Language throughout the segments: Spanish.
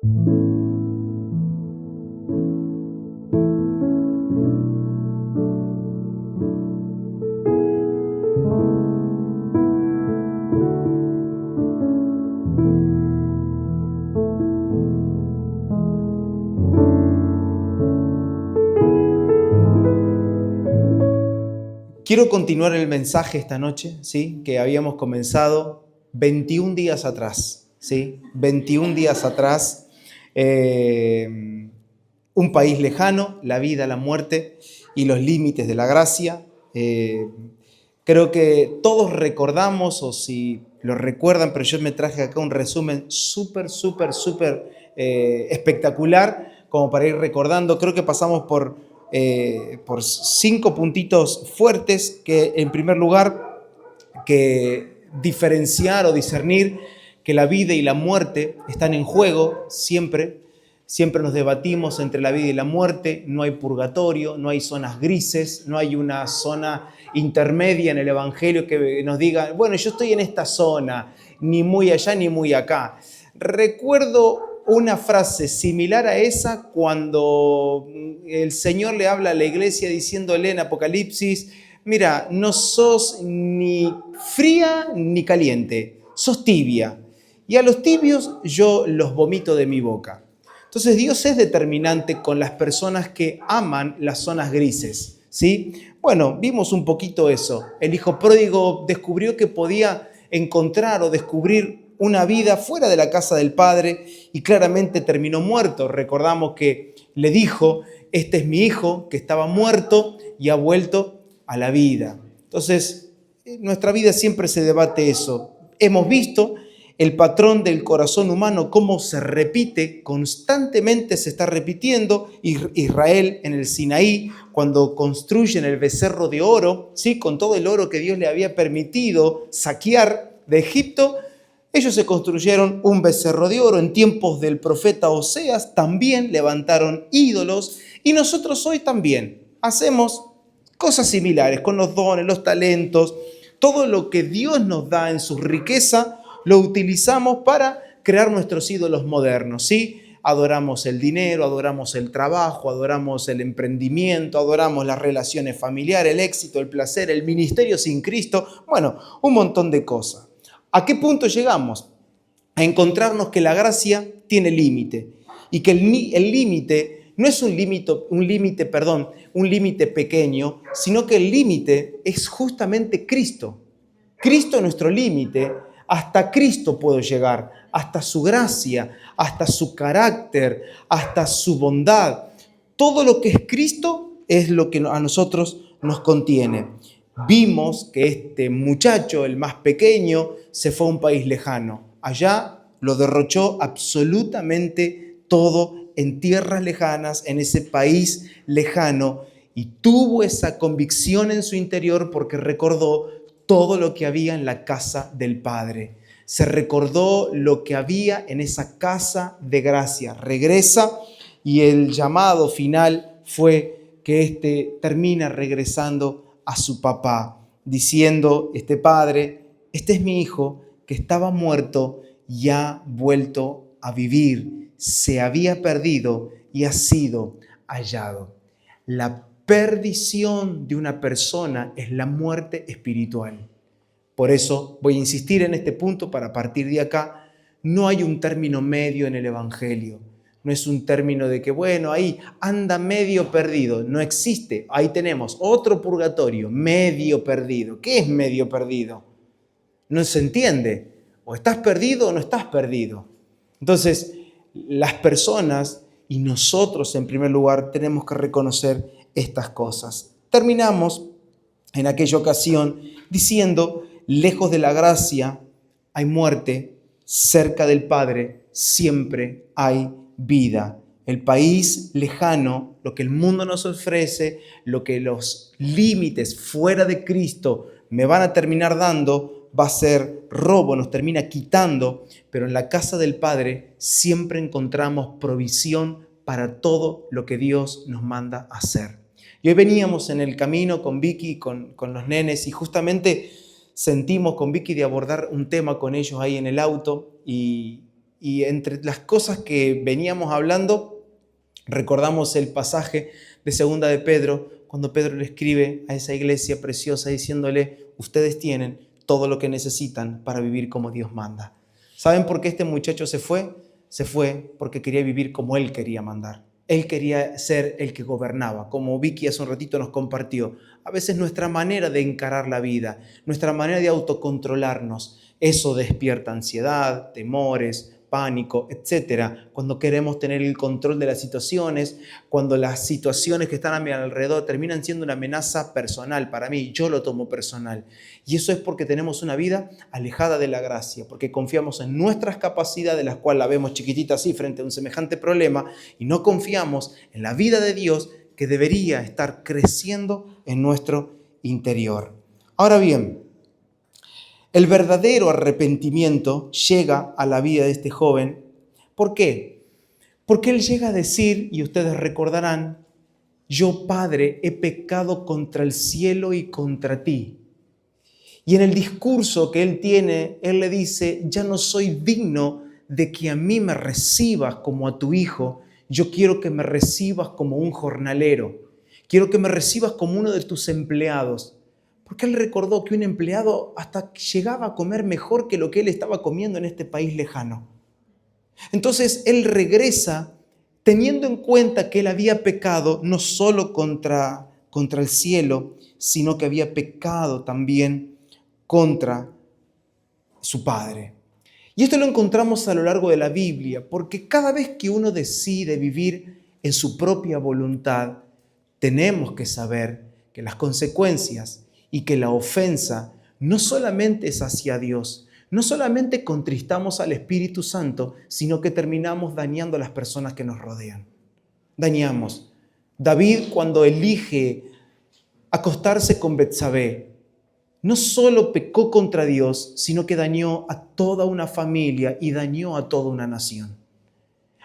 Quiero continuar el mensaje esta noche, ¿sí? Que habíamos comenzado 21 días atrás, ¿sí? 21 días atrás, un país lejano, la vida, la muerte y los límites de la gracia. Creo que todos recordamos, o si lo recuerdan, pero yo me traje acá un resumen súper espectacular, como para ir recordando. Creo que pasamos por 5 puntitos fuertes que, en primer lugar, que diferenciar o discernir que la vida y la muerte están en juego siempre. Siempre nos debatimos entre la vida y la muerte, no hay purgatorio, no hay zonas grises, no hay una zona intermedia en el Evangelio que nos diga, bueno, yo estoy en esta zona, ni muy allá ni muy acá. Recuerdo una frase similar a esa cuando el Señor le habla a la iglesia diciéndole en Apocalipsis, mira, no sos ni fría ni caliente, sos tibia. Y a los tibios yo los vomito de mi boca. Entonces Dios es determinante con las personas que aman las zonas grises, ¿sí? Bueno, vimos un poquito eso. El hijo pródigo descubrió que podía encontrar o descubrir una vida fuera de la casa del padre y claramente terminó muerto. Recordamos que le dijo, este es mi hijo que estaba muerto y ha vuelto a la vida. Entonces, en nuestra vida siempre se debate eso. Hemos visto el patrón del corazón humano, cómo se repite, constantemente se está repitiendo. Israel en el Sinaí, cuando construyen el becerro de oro, ¿sí? Con todo el oro que Dios le había permitido saquear de Egipto, ellos se construyeron un becerro de oro. En tiempos del profeta Oseas también levantaron ídolos, y nosotros hoy también hacemos cosas similares con los dones, los talentos, todo lo que Dios nos da en su riqueza, lo utilizamos para crear nuestros ídolos modernos, ¿sí? Adoramos el dinero, adoramos el trabajo, adoramos el emprendimiento, adoramos las relaciones familiares, el éxito, el placer, el ministerio sin Cristo, bueno, un montón de cosas. ¿A qué punto llegamos? A encontrarnos que la gracia tiene límite y que el límite no es un límite pequeño, sino que el límite es justamente Cristo. Cristo es nuestro límite. Hasta Cristo puedo llegar, hasta su gracia, hasta su carácter, hasta su bondad. Todo lo que es Cristo es lo que a nosotros nos contiene. Vimos que este muchacho, el más pequeño, se fue a un país lejano. Allá lo derrochó absolutamente todo en tierras lejanas, en ese país lejano, y tuvo esa convicción en su interior porque recordó todo lo que había en la casa del Padre. Se recordó lo que había en esa casa de gracia. Regresa y el llamado final fue que éste termina regresando a su papá, diciendo, este padre, este es mi hijo que estaba muerto y ha vuelto a vivir. Se había perdido y ha sido hallado. La perdición de una persona es la muerte espiritual. Por eso voy a insistir en este punto para partir de acá. No hay un término medio en el Evangelio. No es un término de que, bueno, ahí anda medio perdido. No existe. Ahí tenemos otro purgatorio, medio perdido. ¿Qué es medio perdido? No se entiende. O estás perdido o no estás perdido. Entonces, las personas y nosotros en primer lugar tenemos que reconocer estas cosas. Terminamos en aquella ocasión diciendo, lejos de la gracia hay muerte, cerca del Padre siempre hay vida. El país lejano, lo que el mundo nos ofrece, lo que los límites fuera de Cristo me van a terminar dando, va a ser robo, nos termina quitando, pero en la casa del Padre siempre encontramos provisión para todo lo que Dios nos manda hacer. Y hoy veníamos en el camino con Vicky, con los nenes, y justamente sentimos con Vicky de abordar un tema con ellos ahí en el auto, y y entre las cosas que veníamos hablando, recordamos el pasaje de 2 de Pedro, cuando Pedro le escribe a esa iglesia preciosa diciéndole, ustedes tienen todo lo que necesitan para vivir como Dios manda. ¿Saben por qué este muchacho se fue? Se fue porque quería vivir como él quería mandar. Él quería ser el que gobernaba, como Vicky hace un ratito nos compartió. A veces nuestra manera de encarar la vida, nuestra manera de autocontrolarnos, eso despierta ansiedad, temores, pánico, etc. Cuando queremos tener el control de las situaciones, cuando las situaciones que están a mi alrededor terminan siendo una amenaza personal para mí, yo lo tomo personal. Y eso es porque tenemos una vida alejada de la gracia, porque confiamos en nuestras capacidades, las cuales la vemos chiquitita así frente a un semejante problema, y no confiamos en la vida de Dios que debería estar creciendo en nuestro interior. Ahora bien, el verdadero arrepentimiento llega a la vida de este joven. ¿Por qué? Porque él llega a decir, y ustedes recordarán, yo, Padre, he pecado contra el cielo y contra ti. Y en el discurso que él tiene, él le dice, ya no soy digno de que a mí me recibas como a tu hijo, yo quiero que me recibas como un jornalero, quiero que me recibas como uno de tus empleados. Porque él recordó que un empleado hasta llegaba a comer mejor que lo que él estaba comiendo en este país lejano. Entonces él regresa teniendo en cuenta que él había pecado no solo contra el cielo, sino que había pecado también contra su padre. Y esto lo encontramos a lo largo de la Biblia, porque cada vez que uno decide vivir en su propia voluntad, tenemos que saber que las consecuencias y que la ofensa no solamente es hacia Dios, no solamente contristamos al Espíritu Santo, sino que terminamos dañando a las personas que nos rodean. Dañamos. David, cuando elige acostarse con Betsabé, no solo pecó contra Dios, sino que dañó a toda una familia y dañó a toda una nación.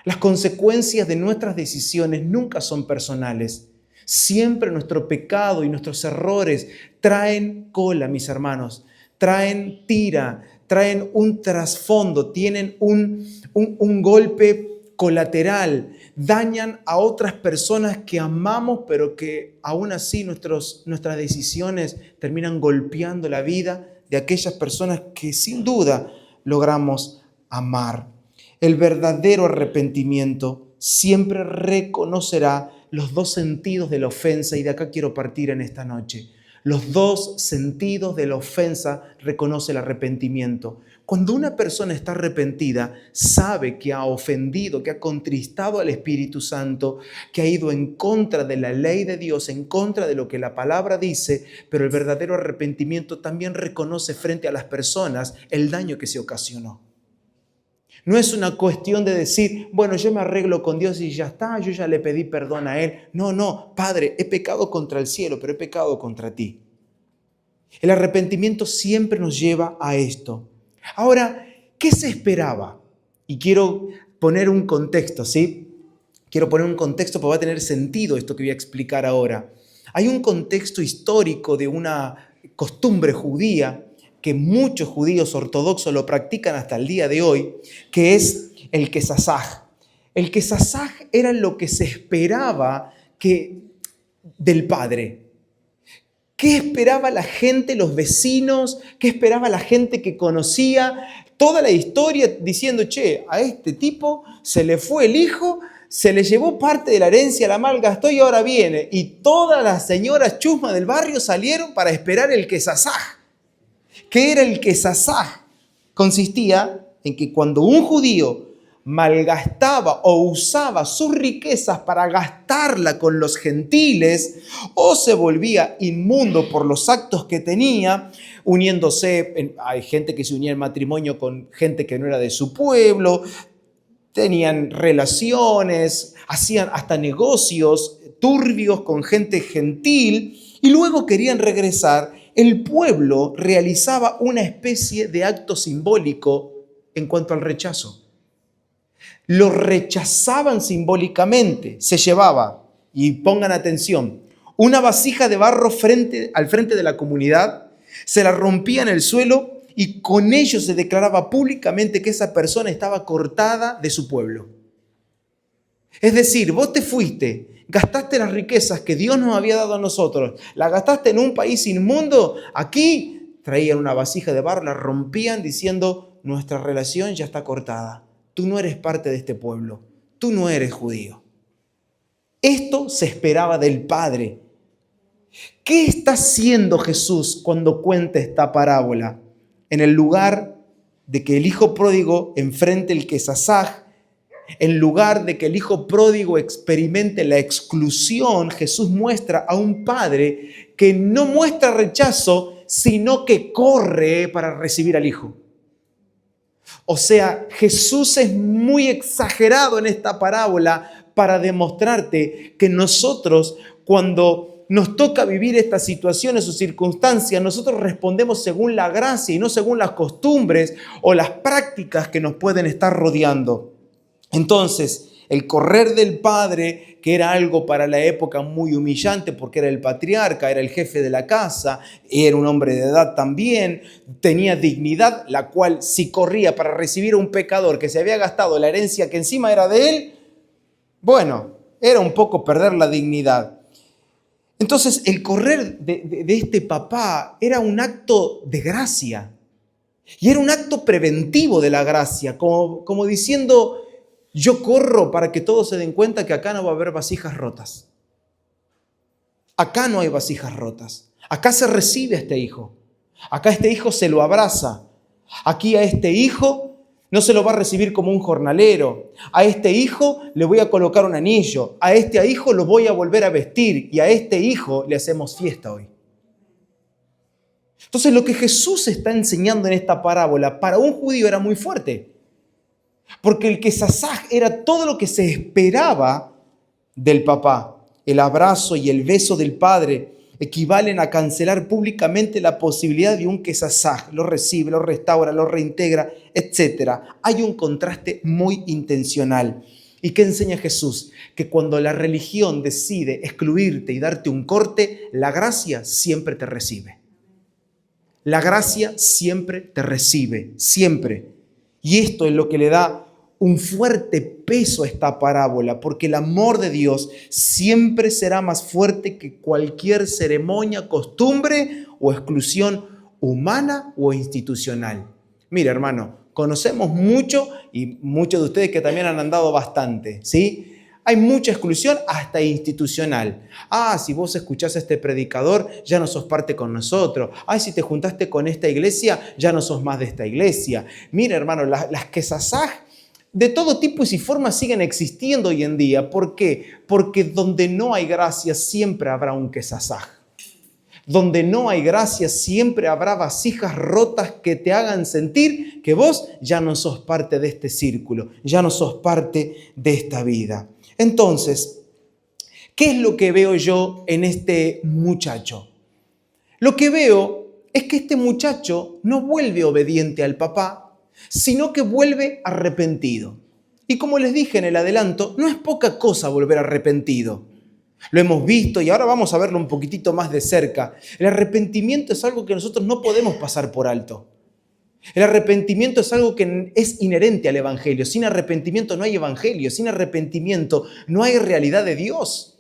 Las consecuencias de nuestras decisiones nunca son personales. Siempre nuestro pecado y nuestros errores traen cola, mis hermanos, traen tira, traen un trasfondo, tienen un golpe colateral, dañan a otras personas que amamos, pero que aún así nuestras decisiones terminan golpeando la vida de aquellas personas que sin duda logramos amar. El verdadero arrepentimiento siempre reconocerá los dos sentidos de la ofensa, y de acá quiero partir en esta noche. Los dos sentidos de la ofensa reconoce el arrepentimiento. Cuando una persona está arrepentida, sabe que ha ofendido, que ha contristado al Espíritu Santo, que ha ido en contra de la ley de Dios, en contra de lo que la palabra dice, pero el verdadero arrepentimiento también reconoce frente a las personas el daño que se ocasionó. No es una cuestión de decir, bueno, yo me arreglo con Dios y ya está, yo ya le pedí perdón a Él. No, Padre, he pecado contra el cielo, pero he pecado contra ti. El arrepentimiento siempre nos lleva a esto. Ahora, ¿qué se esperaba? Y quiero poner un contexto, ¿sí? Quiero poner un contexto porque va a tener sentido esto que voy a explicar ahora. Hay un contexto histórico de una costumbre judía que muchos judíos ortodoxos lo practican hasta el día de hoy, que es el kesasaj. El kesasaj era lo que se esperaba del padre. ¿Qué esperaba la gente, los vecinos? ¿Qué esperaba la gente que conocía? Toda la historia diciendo, che, a este tipo se le fue el hijo, se le llevó parte de la herencia, la malgastó y ahora viene. Y todas las señoras chusmas del barrio salieron para esperar el kesasaj. ¿Qué era el kesasaj? Consistía en que cuando un judío malgastaba o usaba sus riquezas para gastarla con los gentiles, o se volvía inmundo por los actos que tenía, uniéndose, hay gente que se unía en matrimonio con gente que no era de su pueblo, tenían relaciones, hacían hasta negocios turbios con gente gentil y luego querían regresar. El pueblo realizaba una especie de acto simbólico en cuanto al rechazo. Lo rechazaban simbólicamente. Se llevaba, y pongan atención, una vasija de barro al frente de la comunidad, se la rompía en el suelo y con ello se declaraba públicamente que esa persona estaba cortada de su pueblo. Es decir, vos te fuiste, gastaste las riquezas que Dios nos había dado a nosotros, las gastaste en un país inmundo, aquí traían una vasija de barro, la rompían diciendo, nuestra relación ya está cortada, tú no eres parte de este pueblo, tú no eres judío. Esto se esperaba del Padre. ¿Qué está haciendo Jesús cuando cuenta esta parábola? En el lugar de que el hijo pródigo enfrente el quesasaj, en lugar de que el hijo pródigo experimente la exclusión, Jesús muestra a un padre que no muestra rechazo, sino que corre para recibir al hijo. O sea, Jesús es muy exagerado en esta parábola para demostrarte que nosotros, cuando nos toca vivir estas situaciones o circunstancias, nosotros respondemos según la gracia y no según las costumbres o las prácticas que nos pueden estar rodeando. Entonces, el correr del padre, que era algo para la época muy humillante porque era el patriarca, era el jefe de la casa, era un hombre de edad también, tenía dignidad, la cual si corría para recibir a un pecador que se había gastado la herencia que encima era de él, bueno, era un poco perder la dignidad. Entonces, el correr de este papá era un acto de gracia y era un acto preventivo de la gracia, como diciendo, yo corro para que todos se den cuenta que acá no va a haber vasijas rotas. Acá no hay vasijas rotas. Acá se recibe a este hijo. Acá este hijo se lo abraza. Aquí a este hijo no se lo va a recibir como un jornalero. A este hijo le voy a colocar un anillo. A este hijo lo voy a volver a vestir. Y a este hijo le hacemos fiesta hoy. Entonces lo que Jesús está enseñando en esta parábola para un judío era muy fuerte. Porque el quesasaj era todo lo que se esperaba del papá. El abrazo y el beso del padre equivalen a cancelar públicamente la posibilidad de un quesasaj. Lo recibe, lo restaura, lo reintegra, etc. Hay un contraste muy intencional. ¿Y qué enseña Jesús? Que cuando la religión decide excluirte y darte un corte, la gracia siempre te recibe. La gracia siempre te recibe, siempre. Y esto es lo que le da un fuerte peso a esta parábola, porque el amor de Dios siempre será más fuerte que cualquier ceremonia, costumbre o exclusión humana o institucional. Mira, hermano, conocemos mucho y muchos de ustedes que también han andado bastante, ¿sí? Hay mucha exclusión hasta institucional. Si vos escuchás a este predicador, ya no sos parte con nosotros. Si te juntaste con esta iglesia, ya no sos más de esta iglesia. Mira, hermano, las quesasaj de todo tipo y formas siguen existiendo hoy en día. ¿Por qué? Porque donde no hay gracia siempre habrá un quesasaj. Donde no hay gracia siempre habrá vasijas rotas que te hagan sentir que vos ya no sos parte de este círculo, ya no sos parte de esta vida. Entonces, ¿qué es lo que veo yo en este muchacho? Lo que veo es que este muchacho no vuelve obediente al papá, sino que vuelve arrepentido. Y como les dije en el adelanto, no es poca cosa volver arrepentido. Lo hemos visto y ahora vamos a verlo un poquitito más de cerca. El arrepentimiento es algo que nosotros no podemos pasar por alto. El arrepentimiento es algo que es inherente al Evangelio. Sin arrepentimiento no hay Evangelio. Sin arrepentimiento no hay realidad de Dios.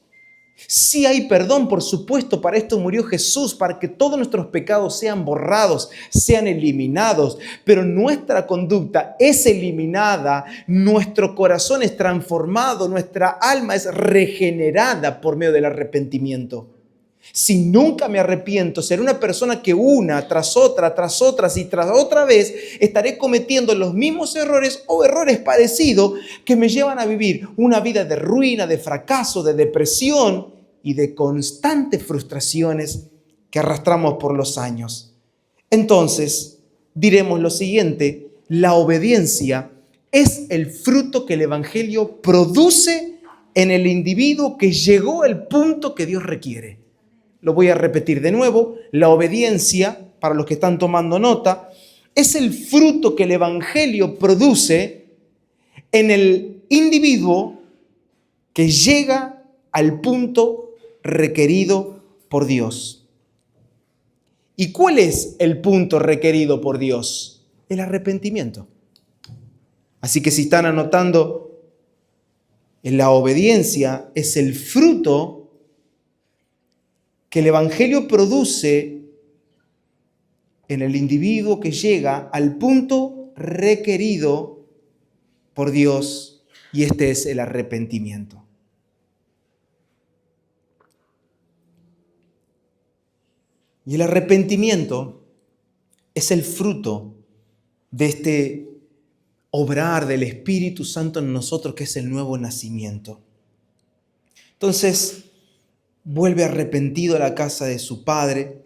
Sí hay perdón, por supuesto, para esto murió Jesús, para que todos nuestros pecados sean borrados, sean eliminados. Pero nuestra conducta es eliminada, nuestro corazón es transformado, nuestra alma es regenerada por medio del arrepentimiento. Si nunca me arrepiento, seré una persona que una tras otra y tras otra vez estaré cometiendo los mismos errores o errores parecidos que me llevan a vivir una vida de ruina, de fracaso, de depresión y de constantes frustraciones que arrastramos por los años. Entonces, diremos lo siguiente: la obediencia es el fruto que el Evangelio produce en el individuo que llegó al punto que Dios requiere. Lo voy a repetir de nuevo. La obediencia, para los que están tomando nota, es el fruto que el Evangelio produce en el individuo que llega al punto requerido por Dios. ¿Y cuál es el punto requerido por Dios? El arrepentimiento. Así que si están anotando, la obediencia es el fruto que el Evangelio produce en el individuo que llega al punto requerido por Dios, y este es el arrepentimiento. Y el arrepentimiento es el fruto de este obrar del Espíritu Santo en nosotros, que es el nuevo nacimiento. Entonces, vuelve arrepentido a la casa de su padre,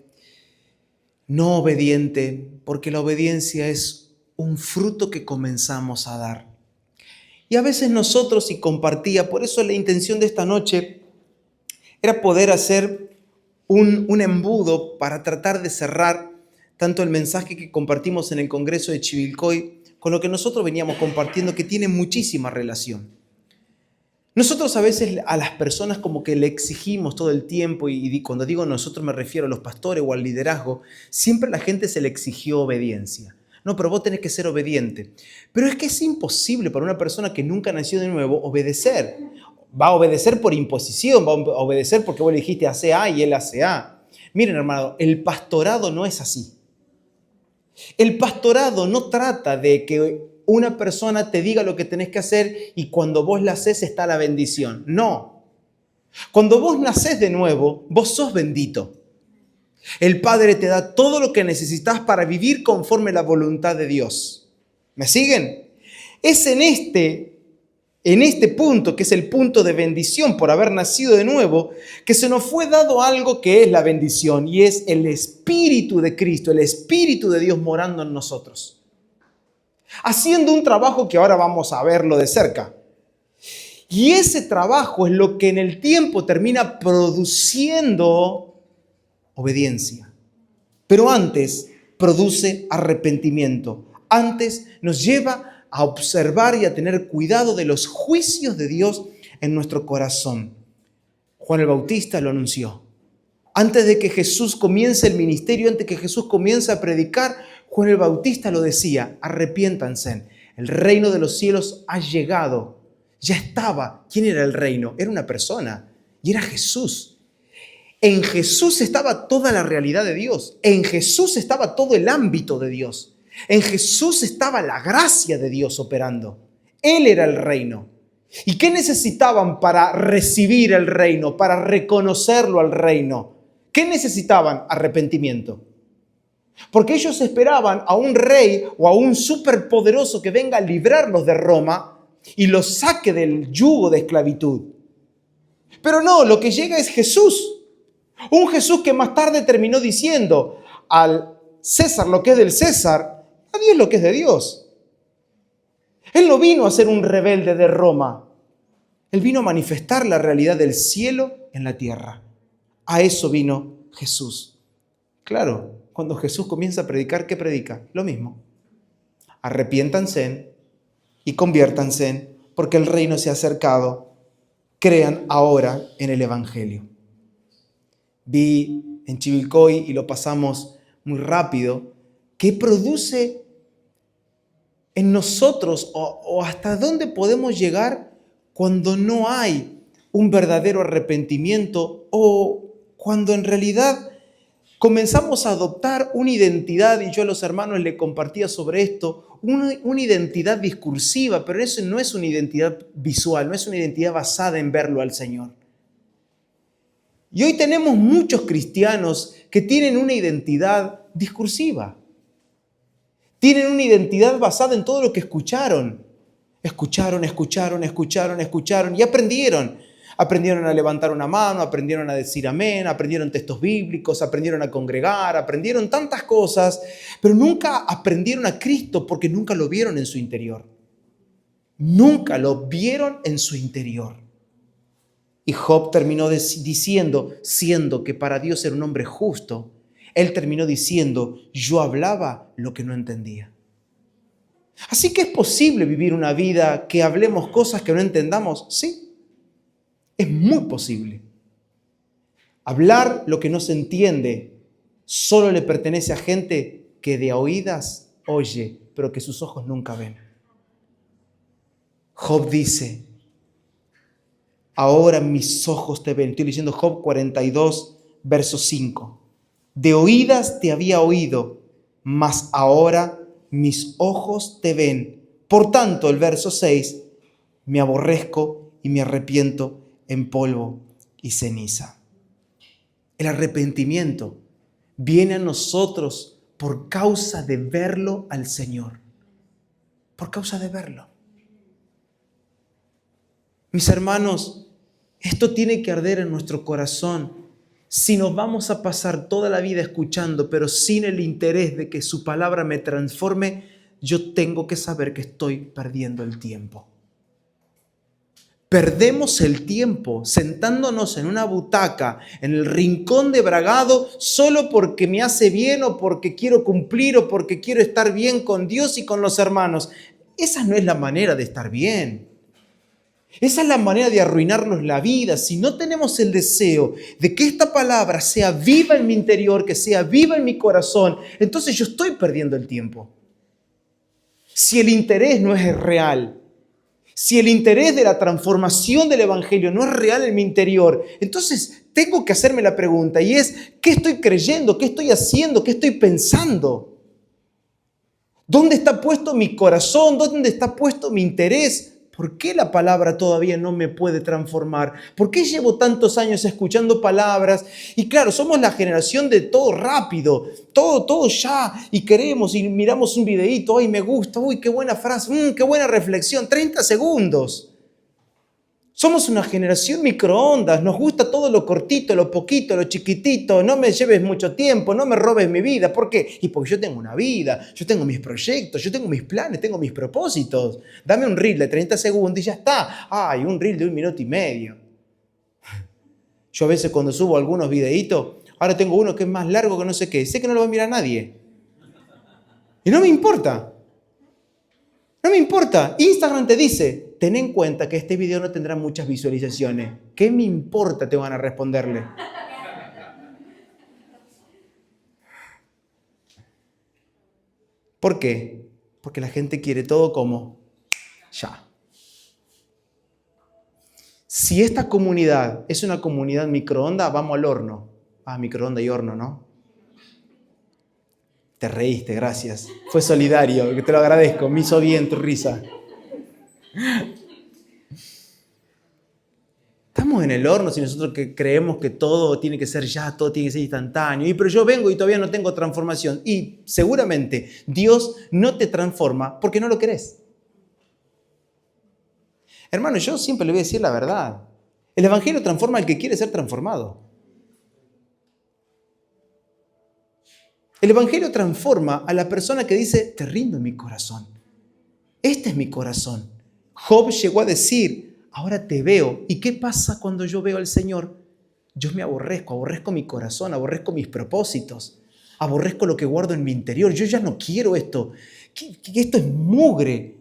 no obediente, porque la obediencia es un fruto que comenzamos a dar. Y a veces nosotros, y compartía, por eso la intención de esta noche era poder hacer un embudo para tratar de cerrar tanto el mensaje que compartimos en el Congreso de Chivilcoy con lo que nosotros veníamos compartiendo, que tiene muchísima relación. Nosotros a veces a las personas como que le exigimos todo el tiempo, y cuando digo nosotros me refiero a los pastores o al liderazgo, siempre a la gente se le exigió obediencia. No, pero vos tenés que ser obediente. Pero es que es imposible para una persona que nunca nació de nuevo obedecer. Va a obedecer por imposición, va a obedecer porque vos le dijiste hace A y él hace A. Miren, hermano, el pastorado no es así. El pastorado no trata de que una persona te diga lo que tenés que hacer y cuando vos la haces está la bendición. No. Cuando vos nacés de nuevo, vos sos bendito. El Padre te da todo lo que necesitas para vivir conforme a la voluntad de Dios. ¿Me siguen? Es en este punto, que es el punto de bendición por haber nacido de nuevo, que se nos fue dado algo que es la bendición, y es el Espíritu de Cristo, el Espíritu de Dios morando en nosotros, haciendo un trabajo que ahora vamos a verlo de cerca. Y ese trabajo es lo que en el tiempo termina produciendo obediencia. Pero antes produce arrepentimiento. Antes nos lleva a observar y a tener cuidado de los juicios de Dios en nuestro corazón. Juan el Bautista lo anunció. Antes de que Jesús comience el ministerio, antes de que Jesús comience a predicar, Juan el Bautista lo decía: arrepiéntanse, el reino de los cielos ha llegado. Ya estaba. ¿Quién era el reino? Era una persona, y era Jesús. En Jesús estaba toda la realidad de Dios. En Jesús estaba todo el ámbito de Dios. En Jesús estaba la gracia de Dios operando. Él era el reino. ¿Y qué necesitaban para recibir el reino, para reconocerlo al reino? ¿Qué necesitaban? Arrepentimiento. Porque ellos esperaban a un rey o a un superpoderoso que venga a librarlos de Roma y los saque del yugo de esclavitud. Pero no, lo que llega es Jesús. Un Jesús que más tarde terminó diciendo: al César lo que es del César, a Dios lo que es de Dios. Él no vino a ser un rebelde de Roma. Él vino a manifestar la realidad del cielo en la tierra. A eso vino Jesús. Claro, cuando Jesús comienza a predicar, ¿qué predica? Lo mismo. Arrepiéntanse y conviértanse, porque el reino se ha acercado. Crean ahora en el Evangelio. Vi en Chivilcoy, y lo pasamos muy rápido, qué produce en nosotros o hasta dónde podemos llegar cuando no hay un verdadero arrepentimiento, o cuando en realidad comenzamos a adoptar una identidad, y yo a los hermanos les compartía sobre esto, una identidad discursiva, pero eso no es una identidad visual, no es una identidad basada en verlo al Señor. Y hoy tenemos muchos cristianos que tienen una identidad discursiva. Tienen una identidad basada en todo lo que escucharon. Escucharon y aprendieron. Aprendieron a levantar una mano, aprendieron a decir amén, aprendieron textos bíblicos, aprendieron a congregar, aprendieron tantas cosas, pero nunca aprendieron a Cristo porque nunca lo vieron en su interior. Nunca lo vieron en su interior. Y Job terminó diciendo, siendo que para Dios era un hombre justo, él terminó diciendo: yo hablaba lo que no entendía. Así que es posible vivir una vida que hablemos cosas que no entendamos. Sí, es muy posible. Hablar lo que no se entiende solo le pertenece a gente que de oídas oye, pero que sus ojos nunca ven. Job dice, ahora mis ojos te ven. Estoy leyendo Job 42, verso 5. De oídas te había oído, mas ahora mis ojos te ven. Por tanto, el verso 6, me aborrezco y me arrepiento en polvo y ceniza. El arrepentimiento viene a nosotros por causa de verlo al Señor. Por causa de verlo. Mis hermanos, esto tiene que arder en nuestro corazón. Si nos vamos a pasar toda la vida escuchando, pero sin el interés de que su palabra me transforme, yo tengo que saber que estoy perdiendo el tiempo. Perdemos el tiempo sentándonos en una butaca, en el rincón de Bragado, solo porque me hace bien o porque quiero cumplir o porque quiero estar bien con Dios y con los hermanos. Esa no es la manera de estar bien. Esa es la manera de arruinarnos la vida. Si no tenemos el deseo de que esta palabra sea viva en mi interior, que sea viva en mi corazón, entonces yo estoy perdiendo el tiempo. Si el interés no es real, si el interés de la transformación del Evangelio no es real en mi interior, entonces tengo que hacerme la pregunta y es, ¿qué estoy creyendo? ¿Qué estoy haciendo? ¿Qué estoy pensando? ¿Dónde está puesto mi corazón? ¿Dónde está puesto mi interés? ¿Por qué la palabra todavía no me puede transformar? ¿Por qué llevo tantos años escuchando palabras? Y claro, somos la generación de todo rápido, todo ya, y queremos y miramos un videíto, ¡ay, me gusta! ¡Uy, qué buena frase! ¡Qué buena reflexión! 30 segundos. Somos una generación microondas, nos gusta todo lo cortito, lo poquito, lo chiquitito, no me lleves mucho tiempo, no me robes mi vida. ¿Por qué? Y porque yo tengo una vida, yo tengo mis proyectos, yo tengo mis planes, tengo mis propósitos. Dame un reel de 30 segundos y ya está. ¡Ay, un reel de 1 minuto y medio! Yo a veces cuando subo algunos videitos, ahora tengo uno que es más largo que no sé qué, sé que no lo va a mirar nadie. Y no me importa. No me importa. Instagram te dice, ten en cuenta que este video no tendrá muchas visualizaciones. ¿Qué me importa? Te van a responderle. ¿Por qué? Porque la gente quiere todo como ya. Si esta comunidad es una comunidad microondas, vamos al horno. Microondas y horno, ¿no? Te reíste, gracias. Fue solidario, que te lo agradezco. Me hizo bien tu risa. Estamos en el horno si nosotros creemos que todo tiene que ser ya, todo tiene que ser instantáneo. Pero yo vengo y todavía no tengo transformación. Y seguramente Dios no te transforma porque no lo querés. Hermano, yo siempre le voy a decir la verdad. El Evangelio transforma al que quiere ser transformado. El Evangelio transforma a la persona que dice, te rindo mi corazón. Este es mi corazón. Job llegó a decir, ahora te veo. ¿Y qué pasa cuando yo veo al Señor? Yo me aborrezco mi corazón, aborrezco mis propósitos, aborrezco lo que guardo en mi interior. Yo ya no quiero esto. Esto es mugre.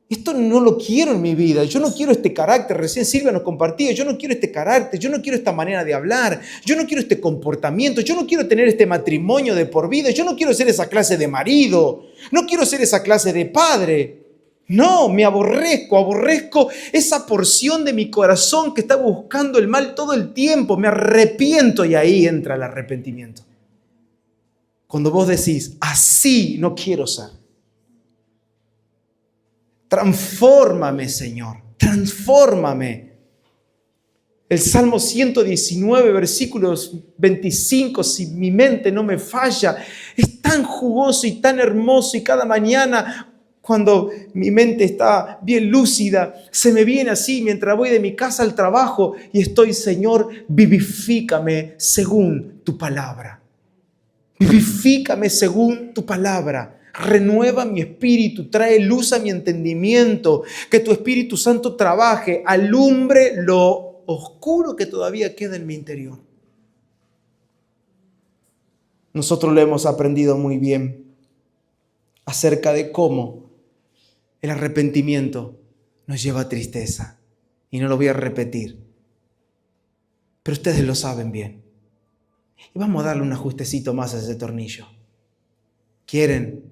Esto no lo quiero en mi vida. Yo no quiero este carácter. Recién Silvia nos compartía. Yo no quiero este carácter. Yo no quiero esta manera de hablar. Yo no quiero este comportamiento. Yo no quiero tener este matrimonio de por vida. Yo no quiero ser esa clase de marido. No quiero ser esa clase de padre. No, me aborrezco esa porción de mi corazón que está buscando el mal todo el tiempo. Me arrepiento y ahí entra el arrepentimiento. Cuando vos decís, así no quiero ser. Transfórmame, Señor, transfórmame. El Salmo 119, versículos 25, si mi mente no me falla, es tan jugoso y tan hermoso y cada mañana cuando mi mente está bien lúcida, se me viene así mientras voy de mi casa al trabajo y estoy, Señor, vivifícame según tu palabra. Vivifícame según tu palabra. Renueva mi espíritu, trae luz a mi entendimiento, que tu Espíritu Santo trabaje, alumbre lo oscuro que todavía queda en mi interior. Nosotros lo hemos aprendido muy bien acerca de cómo el arrepentimiento nos lleva a tristeza. Y no lo voy a repetir, pero ustedes lo saben bien. Y vamos a darle un ajustecito más a ese tornillo. ¿Quieren?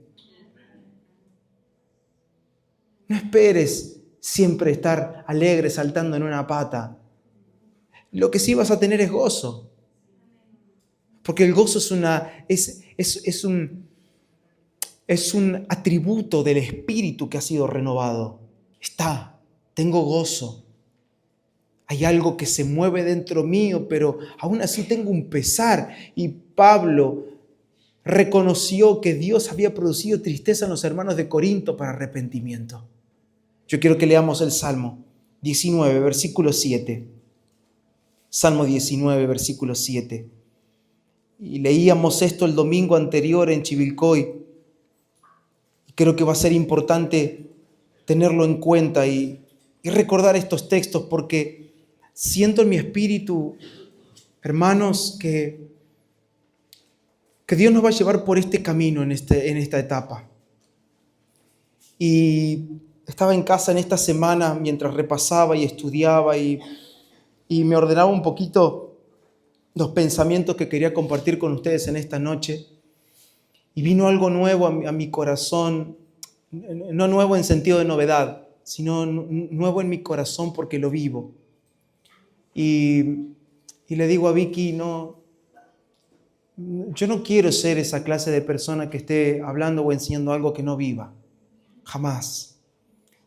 No esperes siempre estar alegre saltando en una pata. Lo que sí vas a tener es gozo. Porque el gozo es un atributo del espíritu que ha sido renovado. Tengo gozo. Hay algo que se mueve dentro mío, pero aún así tengo un pesar. Y Pablo reconoció que Dios había producido tristeza en los hermanos de Corinto para arrepentimiento. Yo quiero que leamos el Salmo 19, versículo 7. Salmo 19, versículo 7. Y leíamos esto el domingo anterior en Chivilcoy. Creo que va a ser importante tenerlo en cuenta y recordar estos textos porque siento en mi espíritu, hermanos, que Dios nos va a llevar por este camino en esta etapa. Y estaba en casa en esta semana mientras repasaba y estudiaba y me ordenaba un poquito los pensamientos que quería compartir con ustedes en esta noche. Y vino algo nuevo a mi corazón, no nuevo en sentido de novedad, sino nuevo en mi corazón porque lo vivo. Y le digo a Vicky, no, yo no quiero ser esa clase de persona que esté hablando o enseñando algo que no viva. Jamás.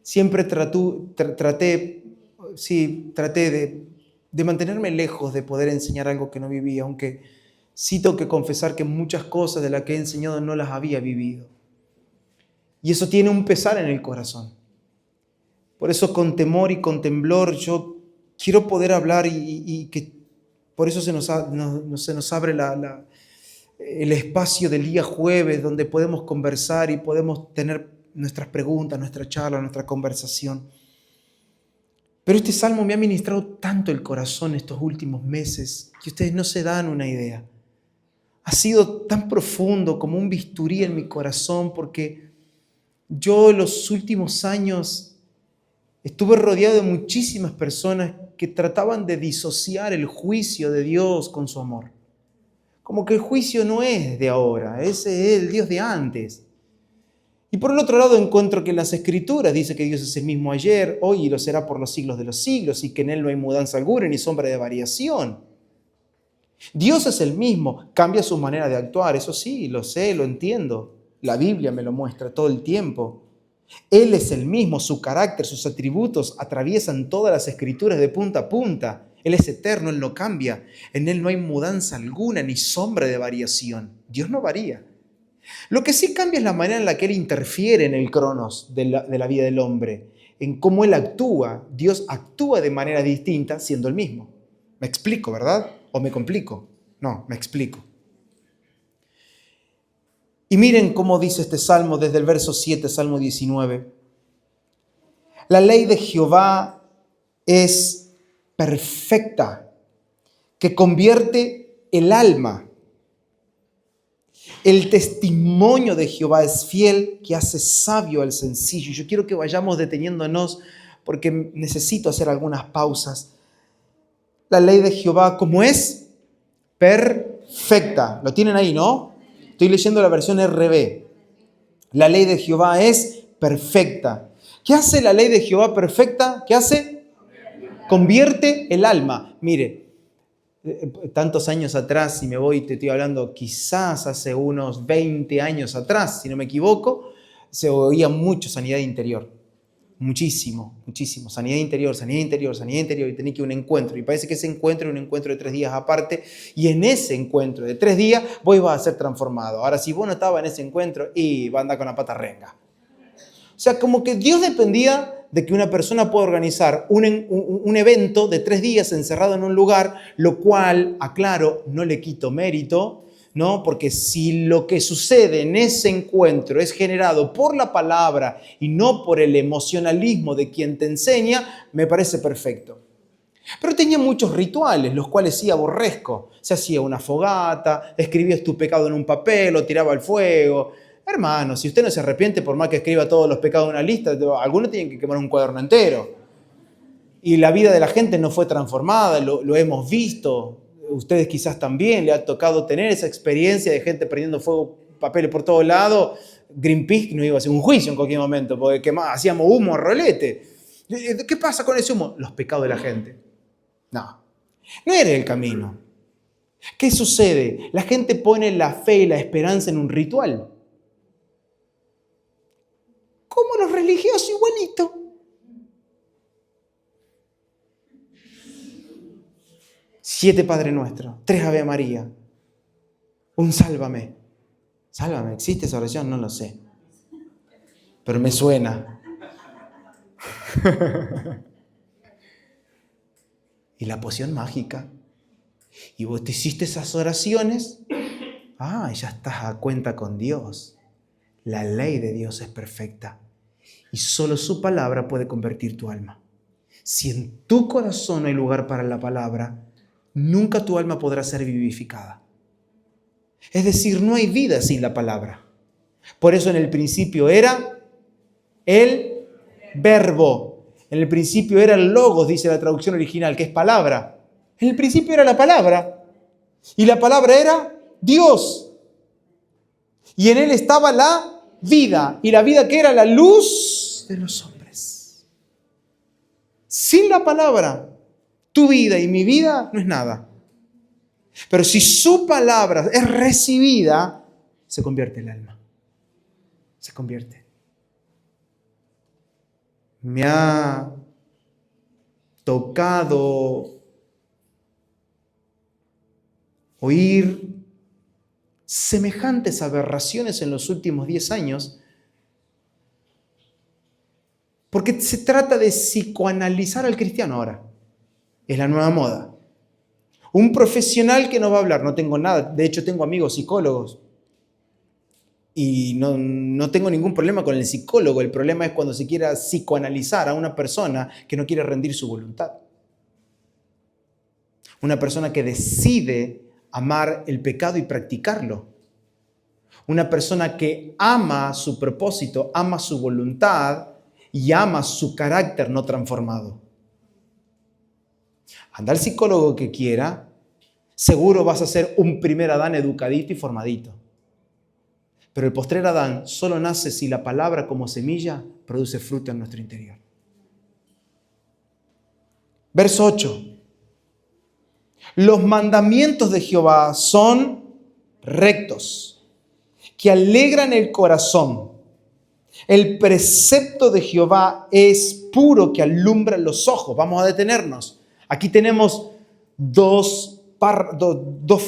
Siempre traté de mantenerme lejos de poder enseñar algo que no vivía, aunque sí tengo que confesar que muchas cosas de las que he enseñado no las había vivido. Y eso tiene un pesar en el corazón. Por eso con temor y con temblor yo quiero poder hablar y que por eso se nos abre el espacio del día jueves donde podemos conversar y podemos tener nuestras preguntas, nuestra charla, nuestra conversación. Pero este salmo me ha ministrado tanto el corazón estos últimos meses que ustedes no se dan una idea. Ha sido tan profundo como un bisturí en mi corazón porque yo los últimos años estuve rodeado de muchísimas personas que trataban de disociar el juicio de Dios con su amor. Como que el juicio no es de ahora, ese es el Dios de antes. Y por el otro lado encuentro que en las Escrituras dice que Dios es el mismo ayer, hoy y lo será por los siglos de los siglos y que en Él no hay mudanza alguna ni sombra de variación. Dios es el mismo, cambia su manera de actuar, eso sí, lo sé, lo entiendo. La Biblia me lo muestra todo el tiempo. Él es el mismo, su carácter, sus atributos atraviesan todas las Escrituras de punta a punta. Él es eterno, Él no cambia. En Él no hay mudanza alguna ni sombra de variación. Dios no varía. Lo que sí cambia es la manera en la que Él interfiere en el cronos de la vida del hombre, en cómo Él actúa. Dios actúa de manera distinta siendo el mismo. ¿Me explico, verdad? ¿O me complico? No, me explico. Y miren cómo dice este salmo desde el verso 7, Salmo 19. La ley de Jehová es perfecta, que convierte el alma. El testimonio de Jehová es fiel, que hace sabio al sencillo. Yo quiero que vayamos deteniéndonos porque necesito hacer algunas pausas. La ley de Jehová, ¿cómo es? Perfecta. Lo tienen ahí, ¿no? Estoy leyendo la versión RB. La ley de Jehová es perfecta. ¿Qué hace la ley de Jehová perfecta? ¿Qué hace? Convierte el alma. Mire, tantos años atrás, si me voy, te estoy hablando quizás hace unos 20 años atrás, si no me equivoco, se oía mucho sanidad interior. Muchísimo. Sanidad interior, y tenía que ir a un encuentro. Y parece que ese encuentro es un encuentro de 3 días aparte. Y en ese encuentro de 3 días, vos vas a ser transformado. Ahora, si vos no estabas en ese encuentro, y va a andar con la pata renga. O sea, como que Dios dependía de que una persona pueda organizar un evento de 3 días encerrado en un lugar, lo cual, aclaro, no le quito mérito, ¿no? Porque si lo que sucede en ese encuentro es generado por la palabra y no por el emocionalismo de quien te enseña, me parece perfecto. Pero tenía muchos rituales, los cuales sí aborrezco. Se hacía una fogata, escribías tu pecado en un papel, lo tiraba al fuego. Hermano, si usted no se arrepiente por más que escriba todos los pecados en una lista, algunos tienen que quemar un cuaderno entero. Y la vida de la gente no fue transformada, lo hemos visto. ustedes quizás también le ha tocado tener esa experiencia de gente prendiendo fuego, papeles por todos lados. Greenpeace nos iba a hacer un juicio en cualquier momento porque hacíamos humo a rolete. ¿Qué pasa con ese humo? Los pecados de la gente. No era el camino. ¿Qué sucede? La gente pone la fe y la esperanza en un ritual. Como los religiosos, igualito. Siete Padre Nuestro, 3 Ave María, un Sálvame. Sálvame, ¿existe esa oración? No lo sé. Pero me suena. Y la poción mágica. Y vos te hiciste esas oraciones. Ya estás a cuenta con Dios. La ley de Dios es perfecta. Y solo su palabra puede convertir tu alma. Si en tu corazón no hay lugar para la palabra, nunca tu alma podrá ser vivificada. Es decir, no hay vida sin la palabra. Por eso en el principio era el verbo. En el principio era el logos, dice la traducción original, que es palabra. En el principio era la palabra. Y la palabra era Dios. Y en él estaba la vida. Y la vida que era la luz de los hombres. Sin la palabra, tu vida y mi vida no es nada. Pero si su palabra es recibida, se convierte el alma. Se convierte. Me ha tocado oír semejantes aberraciones en los últimos 10 años, porque se trata de psicoanalizar al cristiano ahora. Es la nueva moda. Un profesional que nos va a hablar, no tengo nada, de hecho tengo amigos psicólogos y no tengo ningún problema con el psicólogo. El problema es cuando se quiera psicoanalizar a una persona que no quiere rendir su voluntad. Una persona que decide amar el pecado y practicarlo. Una persona que ama su propósito, ama su voluntad y ama su carácter no transformado. Anda al psicólogo que quiera, seguro vas a ser un primer Adán educadito y formadito. Pero el postrer Adán solo nace si la palabra como semilla produce fruto en nuestro interior. Verso 8. Los mandamientos de Jehová son rectos, que alegran el corazón. El precepto de Jehová es puro, que alumbra los ojos. Vamos a detenernos. Aquí tenemos dos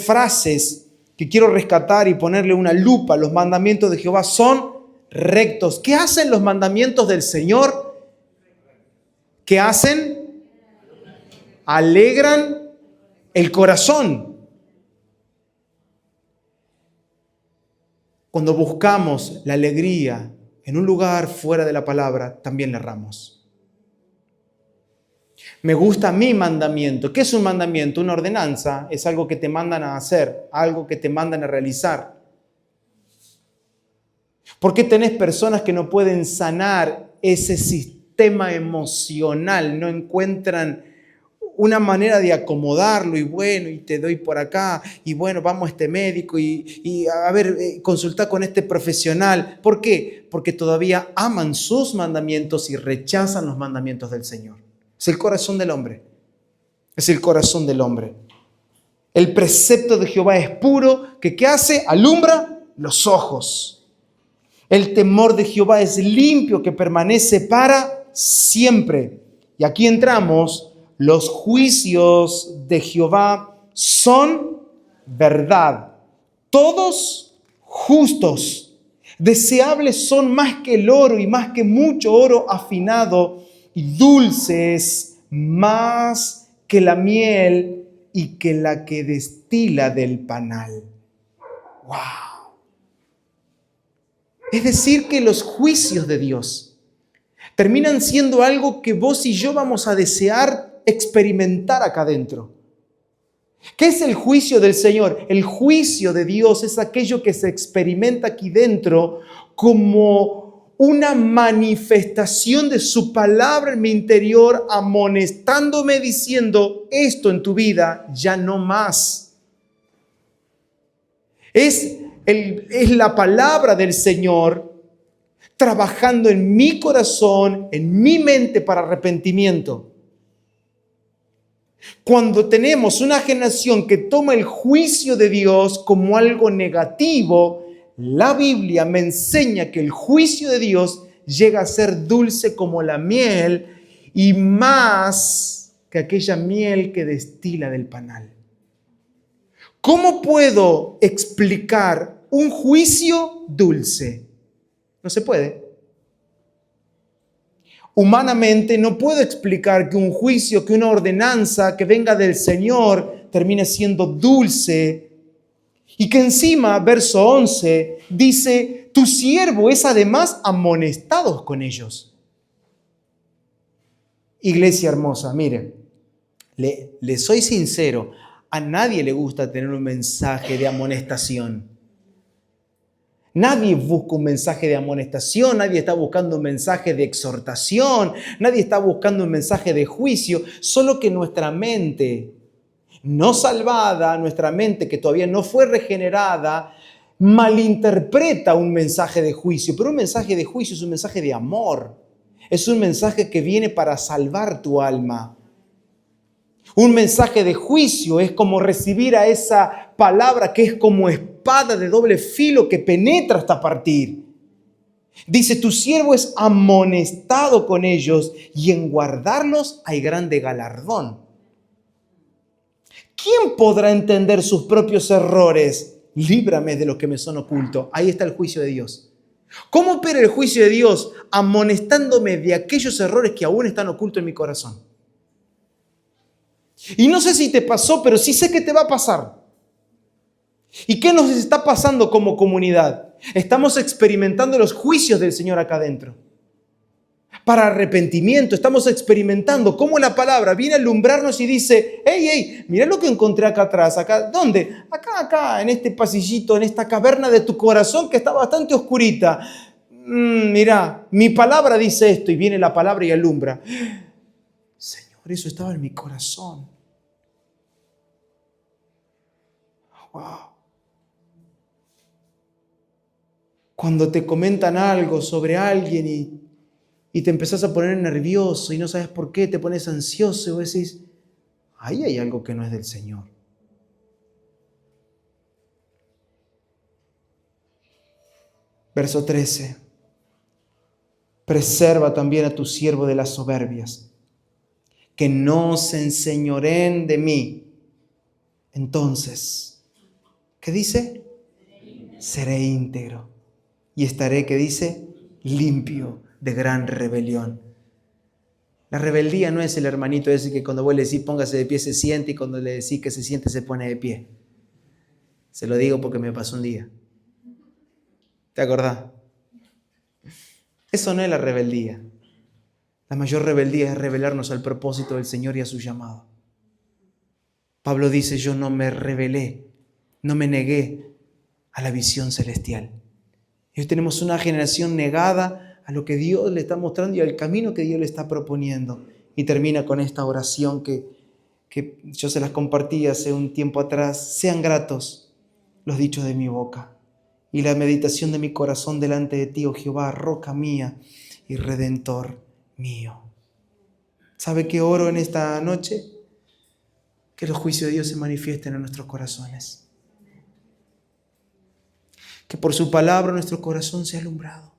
frases que quiero rescatar y ponerle una lupa. Los mandamientos de Jehová son rectos. ¿Qué hacen los mandamientos del Señor? ¿Qué hacen? Alegran el corazón. Cuando buscamos la alegría en un lugar fuera de la palabra, también la erramos. Me gusta mi mandamiento. ¿Qué es un mandamiento? Una ordenanza. Es algo que te mandan a hacer, algo que te mandan a realizar. ¿Por qué tenés personas que no pueden sanar ese sistema emocional? No encuentran una manera de acomodarlo y bueno, y te doy por acá, y bueno, vamos a este médico y a ver, consulta con este profesional. ¿Por qué? Porque todavía aman sus mandamientos y rechazan los mandamientos del Señor. Es el corazón del hombre. Es el corazón del hombre. El precepto de Jehová es puro, que ¿qué hace? Alumbra los ojos. El temor de Jehová es limpio, que permanece para siempre. Y aquí entramos. Los juicios de Jehová son verdad, todos justos. Deseables son más que el oro y más que mucho oro afinado, y dulces más que la miel y que la que destila del panal. ¡Wow! Es decir, que los juicios de Dios terminan siendo algo que vos y yo vamos a desear experimentar acá adentro. ¿Qué es el juicio del Señor? El juicio de Dios es aquello que se experimenta aquí dentro como una manifestación de su palabra en mi interior, amonestándome, diciendo, esto en tu vida ya no más. Es la palabra del Señor trabajando en mi corazón, en mi mente para arrepentimiento. Cuando tenemos una generación que toma el juicio de Dios como algo negativo, la Biblia me enseña que el juicio de Dios llega a ser dulce como la miel y más que aquella miel que destila del panal. ¿Cómo puedo explicar un juicio dulce? No se puede. Humanamente no puedo explicar que un juicio, que una ordenanza que venga del Señor termine siendo dulce y que encima, verso 11, dice, tu siervo es además amonestado con ellos. Iglesia hermosa, mire, le soy sincero, a nadie le gusta tener un mensaje de amonestación. Nadie busca un mensaje de amonestación, nadie está buscando un mensaje de exhortación, nadie está buscando un mensaje de juicio, solo que nuestra mente no salvada, nuestra mente que todavía no fue regenerada, malinterpreta un mensaje de juicio, pero un mensaje de juicio es un mensaje de amor, es un mensaje que viene para salvar tu alma. Un mensaje de juicio es como recibir a esa palabra que es como espada de doble filo que penetra hasta partir. Dice, tu siervo es amonestado con ellos y en guardarlos hay grande galardón. ¿Quién podrá entender sus propios errores? Líbrame de lo que me son ocultos. Ahí está el juicio de Dios. ¿Cómo opera el juicio de Dios? Amonestándome de aquellos errores que aún están ocultos en mi corazón. Y no sé si te pasó, pero sí sé que te va a pasar. ¿Y qué nos está pasando como comunidad? Estamos experimentando los juicios del Señor acá adentro. Para arrepentimiento, estamos experimentando cómo la palabra viene a alumbrarnos y dice, hey, mira lo que encontré acá atrás, acá, ¿dónde? Acá, en este pasillito, en esta caverna de tu corazón que está bastante oscurita. Mira, mi palabra dice esto y viene la palabra y alumbra. Señor, eso estaba en mi corazón. Wow. Cuando te comentan algo sobre alguien y te empezás a poner nervioso y no sabes por qué, te pones ansioso y vos decís, ahí hay algo que no es del Señor. Verso 13. Preserva también a tu siervo de las soberbias, que no se enseñoreen de mí. Entonces, ¿qué dice? Seré íntegro y estaré, ¿qué dice? Limpio de gran rebelión. La rebeldía no es el hermanito ese que cuando vos le decís póngase de pie se siente y cuando le decís que se siente se pone de pie. Se lo digo porque me pasó un día. ¿Te acordás? Eso no es la rebeldía. La mayor rebeldía es rebelarnos al propósito del Señor y a su llamado. Pablo dice, yo no me rebelé, no me negué a la visión celestial. Y hoy tenemos una generación negada a lo que Dios le está mostrando y al camino que Dios le está proponiendo. Y termina con esta oración que yo se las compartí hace un tiempo atrás. Sean gratos los dichos de mi boca y la meditación de mi corazón delante de ti, oh Jehová, roca mía y redentor mío. ¿Sabe qué oro en esta noche? Que los juicios de Dios se manifiesten en nuestros corazones. Que por su palabra nuestro corazón sea alumbrado.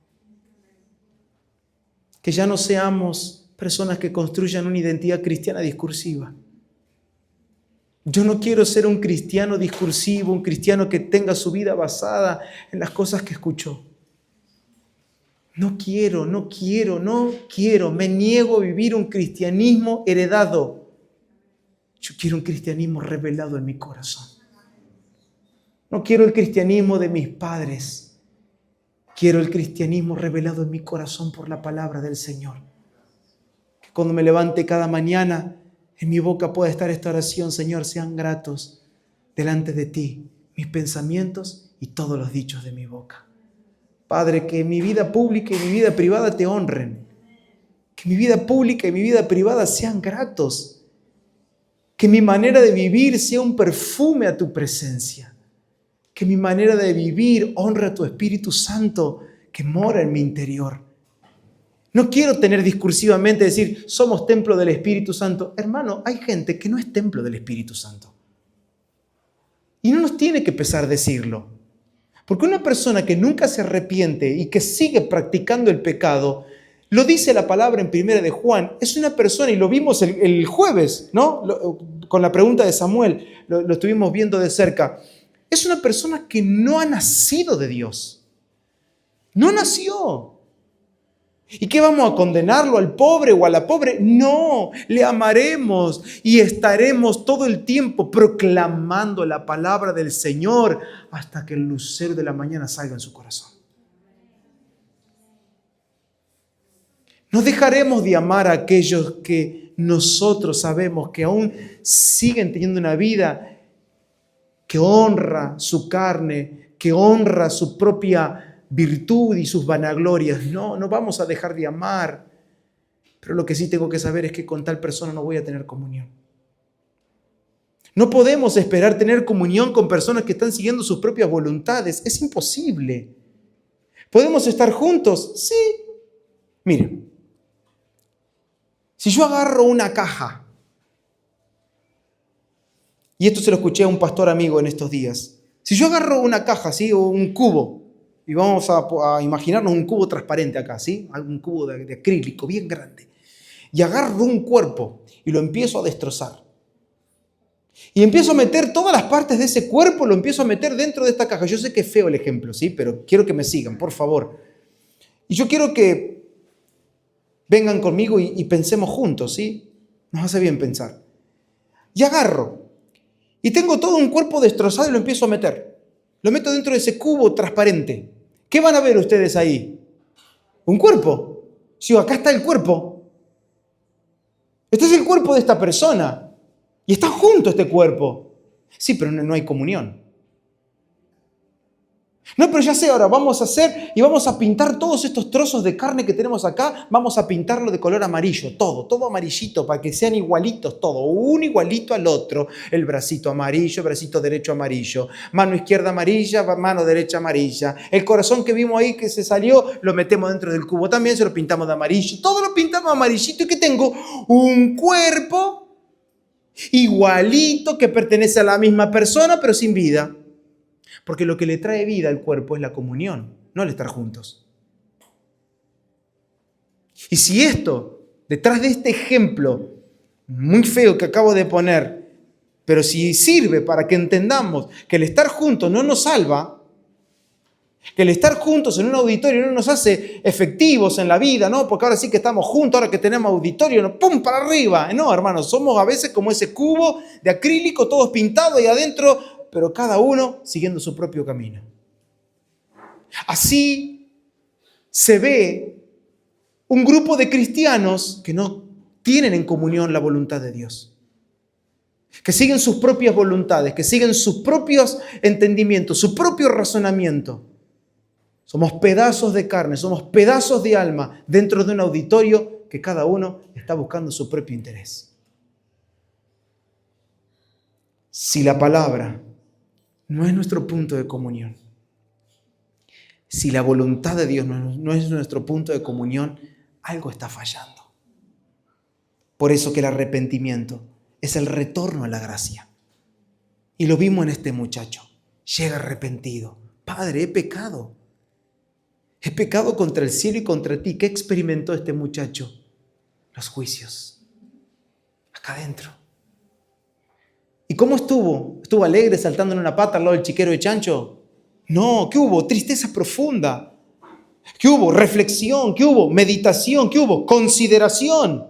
Que ya no seamos personas que construyan una identidad cristiana discursiva. Yo no quiero ser un cristiano discursivo, un cristiano que tenga su vida basada en las cosas que escuchó. No quiero. Me niego a vivir un cristianismo heredado. Yo quiero un cristianismo revelado en mi corazón. No quiero el cristianismo de mis padres. Quiero el cristianismo revelado en mi corazón por la palabra del Señor. Que cuando me levante cada mañana, en mi boca pueda estar esta oración: Señor, sean gratos delante de ti mis pensamientos y todos los dichos de mi boca. Padre, que mi vida pública y mi vida privada te honren. Que mi vida pública y mi vida privada sean gratos. Que mi manera de vivir sea un perfume a tu presencia. Que mi manera de vivir honre a tu Espíritu Santo que mora en mi interior. No quiero tener discursivamente decir, somos templo del Espíritu Santo. Hermano, hay gente que no es templo del Espíritu Santo. Y no nos tiene que pesar decirlo. Porque una persona que nunca se arrepiente y que sigue practicando el pecado, lo dice la palabra en 1 de Juan, es una persona, y lo vimos el jueves, ¿no? Con la pregunta de Samuel, lo estuvimos viendo de cerca. Es una persona que no ha nacido de Dios. No nació. ¿Y qué vamos a condenarlo al pobre o a la pobre? No, le amaremos y estaremos todo el tiempo proclamando la palabra del Señor hasta que el lucero de la mañana salga en su corazón. No dejaremos de amar a aquellos que nosotros sabemos que aún siguen teniendo una vida que honra su carne, que honra su propia virtud y sus vanaglorias. No vamos a dejar de amar. Pero lo que sí tengo que saber es que con tal persona no voy a tener comunión. No podemos esperar tener comunión con personas que están siguiendo sus propias voluntades. Es imposible. ¿Podemos estar juntos? Sí. Miren, si yo agarro una caja, y esto se lo escuché a un pastor amigo en estos días, si yo agarro una caja, ¿sí? O un cubo, y vamos a imaginarnos un cubo transparente acá, ¿sí? Un cubo de acrílico bien grande. Y agarro un cuerpo y lo empiezo a destrozar. Y empiezo a meter todas las partes de ese cuerpo, lo empiezo a meter dentro de esta caja. Yo sé que es feo el ejemplo, ¿sí? Pero quiero que me sigan, por favor. Y yo quiero que vengan conmigo y pensemos juntos, ¿sí? Nos hace bien pensar. Y agarro. Y tengo todo un cuerpo destrozado y lo empiezo a meter. Lo meto dentro de ese cubo transparente. ¿Qué van a ver ustedes ahí? ¿Un cuerpo? Sí, acá está el cuerpo. Este es el cuerpo de esta persona. Y está junto este cuerpo. Sí, pero no hay comunión. No, pero ya sé, ahora vamos a hacer y vamos a pintar todos estos trozos de carne que tenemos acá, vamos a pintarlo de color amarillo, todo amarillito, para que sean igualitos, todo, uno igualito al otro. El bracito amarillo, bracito derecho amarillo, mano izquierda amarilla, mano derecha amarilla. El corazón que vimos ahí que se salió, lo metemos dentro del cubo, también se lo pintamos de amarillo, todo lo pintamos amarillito. ¿Y qué tengo? Un cuerpo igualito que pertenece a la misma persona, pero sin vida. Porque lo que le trae vida al cuerpo es la comunión, no el estar juntos. Y si esto, detrás de este ejemplo muy feo que acabo de poner, pero si sirve para que entendamos que el estar juntos no nos salva, que el estar juntos en un auditorio no nos hace efectivos en la vida, ¿no? Porque ahora sí que estamos juntos, ahora que tenemos auditorio, ¿no? ¡Pum! Para arriba. No, hermanos, somos a veces como ese cubo de acrílico, todos pintados y adentro, pero cada uno siguiendo su propio camino. Así se ve un grupo de cristianos que no tienen en comunión la voluntad de Dios, que siguen sus propias voluntades, que siguen sus propios entendimientos, su propio razonamiento. Somos pedazos de carne, somos pedazos de alma dentro de un auditorio que cada uno está buscando su propio interés. Si la palabra no es nuestro punto de comunión, si la voluntad de Dios no es nuestro punto de comunión, algo está fallando. Por eso que el arrepentimiento es el retorno a la gracia. Y lo vimos en este muchacho. Llega arrepentido. Padre, he pecado. He pecado contra el cielo y contra ti. ¿Qué experimentó este muchacho? Los juicios. Acá adentro. ¿Y cómo estuvo? ¿Estuvo alegre saltando en una pata al lado del chiquero de chancho? No, ¿qué hubo? Tristeza profunda. ¿Qué hubo? Reflexión. ¿Qué hubo? Meditación. ¿Qué hubo? Consideración.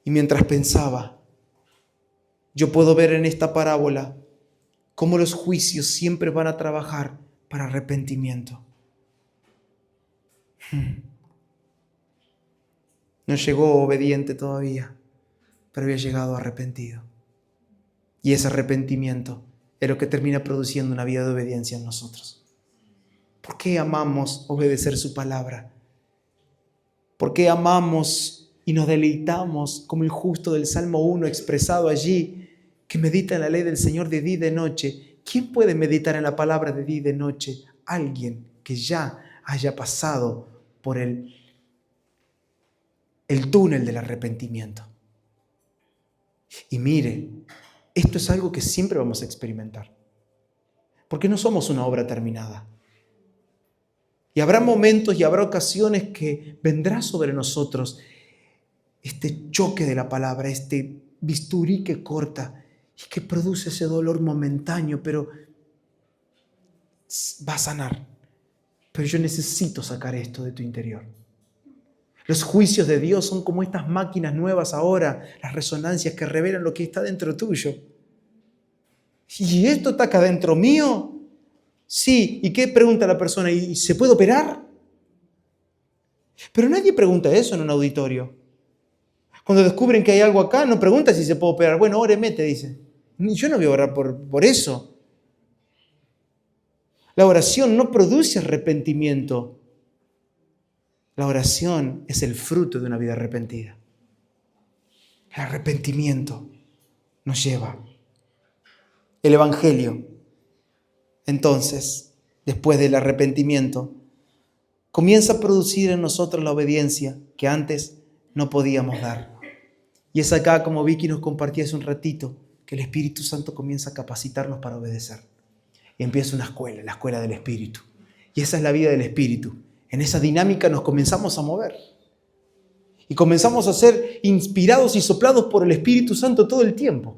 Y mientras pensaba, yo puedo ver en esta parábola cómo los juicios siempre van a trabajar para arrepentimiento. No llegó obediente todavía, pero había llegado arrepentido. Y ese arrepentimiento es lo que termina produciendo una vida de obediencia en nosotros. ¿Por qué amamos obedecer su palabra? ¿Por qué amamos y nos deleitamos como el justo del Salmo 1 expresado allí, que medita en la ley del Señor de día y de noche? ¿Quién puede meditar en la palabra de día y de noche? Alguien que ya haya pasado por el túnel del arrepentimiento. Y mire, esto es algo que siempre vamos a experimentar, porque no somos una obra terminada. Y habrá momentos y habrá ocasiones que vendrá sobre nosotros este choque de la palabra, este bisturí que corta y que produce ese dolor momentáneo, pero va a sanar. Pero yo necesito sacar esto de tu interior. Los juicios de Dios son como estas máquinas nuevas ahora, las resonancias que revelan lo que está dentro tuyo. ¿Y esto está acá dentro mío? Sí. ¿Y qué pregunta la persona? ¿Y se puede operar? Pero nadie pregunta eso en un auditorio. Cuando descubren que hay algo acá, no pregunta si se puede operar. Bueno, óreme, te dice. Yo no voy a orar por eso. La oración no produce arrepentimiento. La oración es el fruto de una vida arrepentida. El arrepentimiento nos lleva. El Evangelio, entonces, después del arrepentimiento, comienza a producir en nosotros la obediencia que antes no podíamos dar. Y es acá, como Vicky nos compartía hace un ratito, que el Espíritu Santo comienza a capacitarnos para obedecer. Y empieza una escuela, la escuela del Espíritu. Y esa es la vida del Espíritu. En esa dinámica nos comenzamos a mover. Y comenzamos a ser inspirados y soplados por el Espíritu Santo todo el tiempo.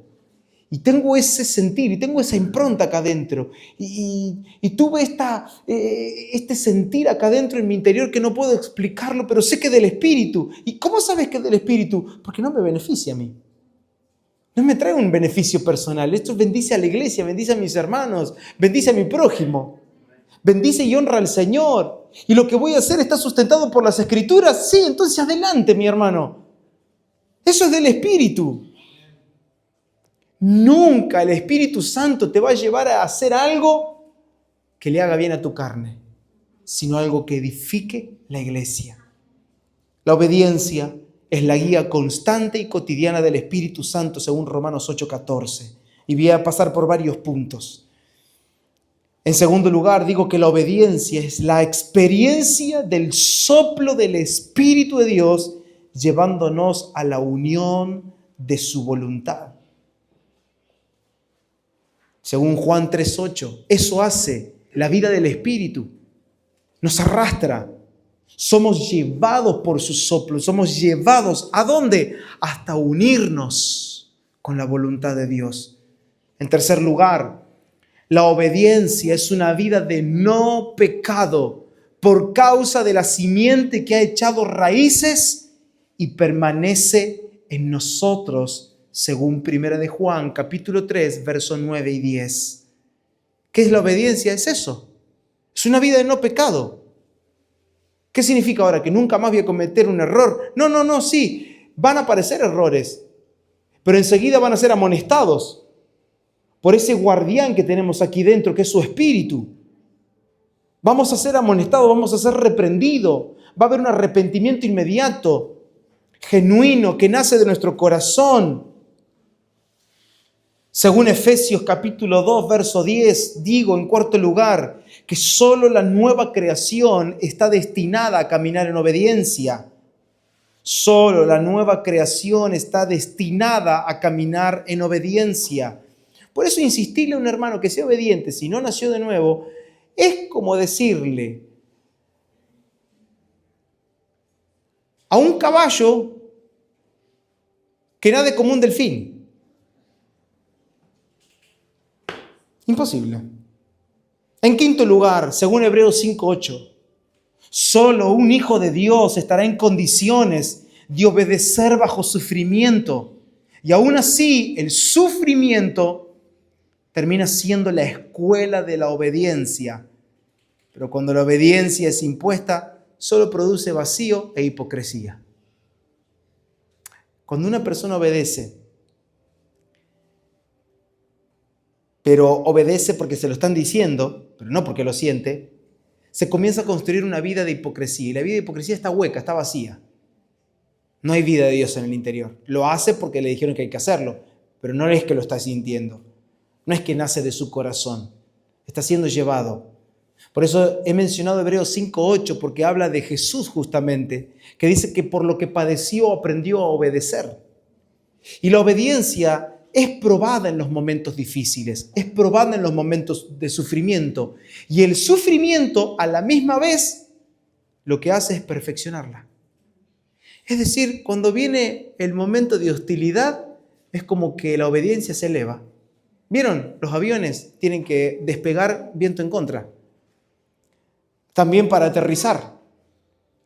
Y tengo ese sentir, y tengo esa impronta acá adentro. Y tuve este sentir acá adentro en mi interior que no puedo explicarlo, pero sé que es del Espíritu. ¿Y cómo sabes que es del Espíritu? Porque no me beneficia a mí. No me trae un beneficio personal. Esto bendice a la iglesia, bendice a mis hermanos, bendice a mi prójimo. Bendice y honra al Señor. Y lo que voy a hacer está sustentado por las Escrituras. Sí, entonces adelante, mi hermano. Eso es del Espíritu. Nunca el Espíritu Santo te va a llevar a hacer algo que le haga bien a tu carne, sino algo que edifique la iglesia. La obediencia es la guía constante y cotidiana del Espíritu Santo, según Romanos 8:14. Y voy a pasar por varios puntos. En segundo lugar, digo que la obediencia es la experiencia del soplo del Espíritu de Dios, llevándonos a la unión de su voluntad. Según Juan 3:8, eso hace la vida del Espíritu. Nos arrastra. Somos llevados por su soplo. Somos llevados ¿a dónde? Hasta unirnos con la voluntad de Dios. En tercer lugar, la obediencia es una vida de no pecado por causa de la simiente que ha echado raíces y permanece en nosotros, según 1 de Juan, capítulo 3, versos 9 y 10. ¿Qué es la obediencia? Es eso. Es una vida de no pecado. ¿Qué significa ahora? ¿Que nunca más voy a cometer un error? No, sí. Van a aparecer errores, pero enseguida van a ser amonestados por ese guardián que tenemos aquí dentro, que es su Espíritu. Vamos a ser amonestados, vamos a ser reprendidos. Va a haber un arrepentimiento inmediato, genuino, que nace de nuestro corazón. Según Efesios capítulo 2, verso 10, digo en cuarto lugar que solo la nueva creación está destinada a caminar en obediencia. Solo la nueva creación está destinada a caminar en obediencia. Por eso insistirle a un hermano que sea obediente si no nació de nuevo es como decirle a un caballo que nade como un delfín. Imposible. En quinto lugar, según Hebreos 5:8, solo un hijo de Dios estará en condiciones de obedecer bajo sufrimiento. Y aún así, el sufrimiento termina siendo la escuela de la obediencia. Pero cuando la obediencia es impuesta, solo produce vacío e hipocresía. Cuando una persona obedece, pero obedece porque se lo están diciendo, pero no porque lo siente, se comienza a construir una vida de hipocresía. Y la vida de hipocresía está hueca, está vacía. No hay vida de Dios en el interior. Lo hace porque le dijeron que hay que hacerlo, pero no es que lo está sintiendo. No es que nace de su corazón. Está siendo llevado. Por eso he mencionado Hebreos 5:8, porque habla de Jesús justamente, que dice que por lo que padeció aprendió a obedecer. Y la obediencia es probada en los momentos difíciles, es probada en los momentos de sufrimiento. Y el sufrimiento a la misma vez lo que hace es perfeccionarla. Es decir, cuando viene el momento de hostilidad, es como que la obediencia se eleva. ¿Vieron? Los aviones tienen que despegar viento en contra. También para aterrizar.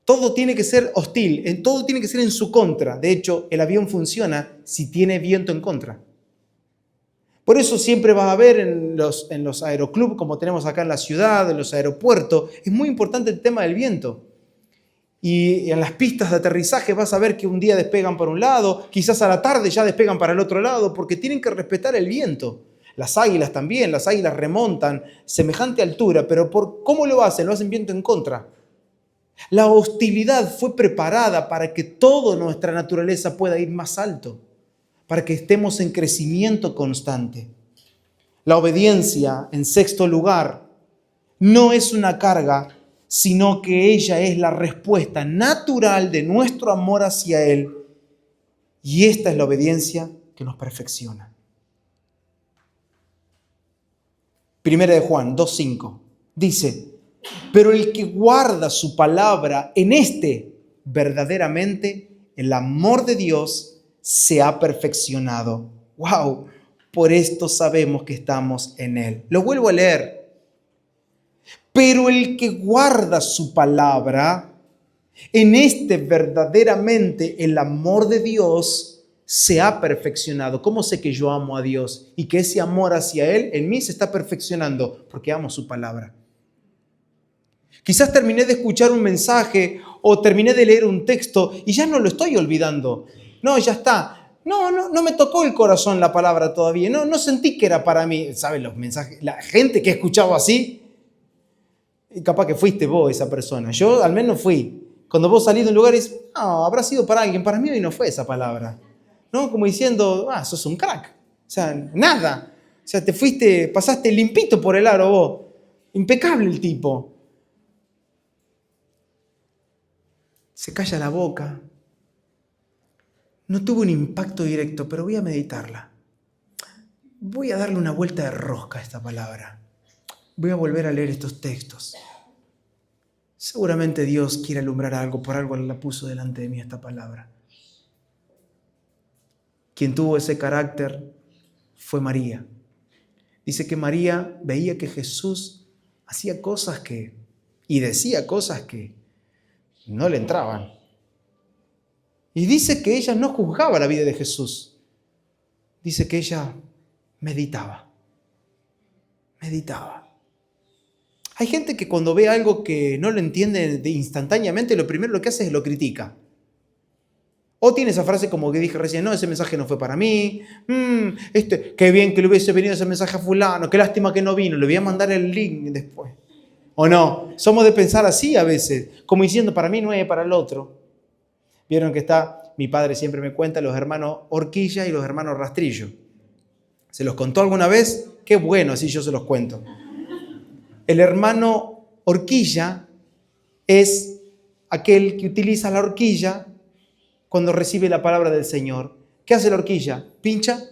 Todo tiene que ser hostil, todo tiene que ser en su contra. De hecho, el avión funciona si tiene viento en contra. Por eso siempre vas a ver en los aeroclubs, como tenemos acá en la ciudad, en los aeropuertos, es muy importante el tema del viento. Y en las pistas de aterrizaje vas a ver que un día despegan para un lado, quizás a la tarde ya despegan para el otro lado, porque tienen que respetar el viento. Las águilas también, las águilas remontan semejante altura, pero ¿por cómo lo hacen? Lo hacen viento en contra. La hostilidad fue preparada para que toda nuestra naturaleza pueda ir más alto, para que estemos en crecimiento constante. La obediencia, en sexto lugar, no es una carga, sino que ella es la respuesta natural de nuestro amor hacia Él. Y esta es la obediencia que nos perfecciona. Primera de Juan 2:5 dice: pero el que guarda su palabra, en este verdaderamente el amor de Dios se ha perfeccionado. ¡Wow! Por esto sabemos que estamos en Él. Lo vuelvo a leer. Pero el que guarda su palabra, en este verdaderamente el amor de Dios se ha perfeccionado. ¿Cómo sé que yo amo a Dios y que ese amor hacia Él en mí se está perfeccionando? Porque amo su palabra. Quizás terminé de escuchar un mensaje o terminé de leer un texto y ya no lo estoy olvidando. No, ya está. No me tocó el corazón la palabra todavía. No sentí que era para mí. ¿Saben los mensajes? La gente que he escuchado así, y capaz que fuiste vos esa persona. Yo al menos fui. Cuando vos salís de un lugar y dices, no, habrá sido para alguien. Para mí hoy no fue esa palabra. ¿No? Como diciendo, sos un crack. O sea, nada. O sea, te fuiste, pasaste limpito por el aro vos. Impecable el tipo. Se calla la boca. No tuvo un impacto directo, pero voy a meditarla. Voy a darle una vuelta de rosca a esta palabra. Voy a volver a leer estos textos. Seguramente Dios quiere alumbrar algo, por algo la puso delante de mí esta palabra. Quien tuvo ese carácter fue María. Dice que María veía que Jesús hacía cosas y decía cosas que no le entraban. Y dice que ella no juzgaba la vida de Jesús. Dice que ella meditaba. Meditaba. Hay gente que cuando ve algo que no lo entiende instantáneamente, lo primero que hace es lo critica. O tiene esa frase como que dije recién, no, ese mensaje no fue para mí. Qué bien que le hubiese venido ese mensaje a fulano, qué lástima que no vino, le voy a mandar el link después. ¿O no? Somos de pensar así a veces, como diciendo, para mí no es para el otro. Vieron que mi padre siempre me cuenta los hermanos Horquilla y los hermanos Rastrillo. ¿Se los contó alguna vez? Qué bueno, así yo se los cuento. El hermano Horquilla es aquel que utiliza la horquilla cuando recibe la palabra del Señor. ¿Qué hace la horquilla? Pincha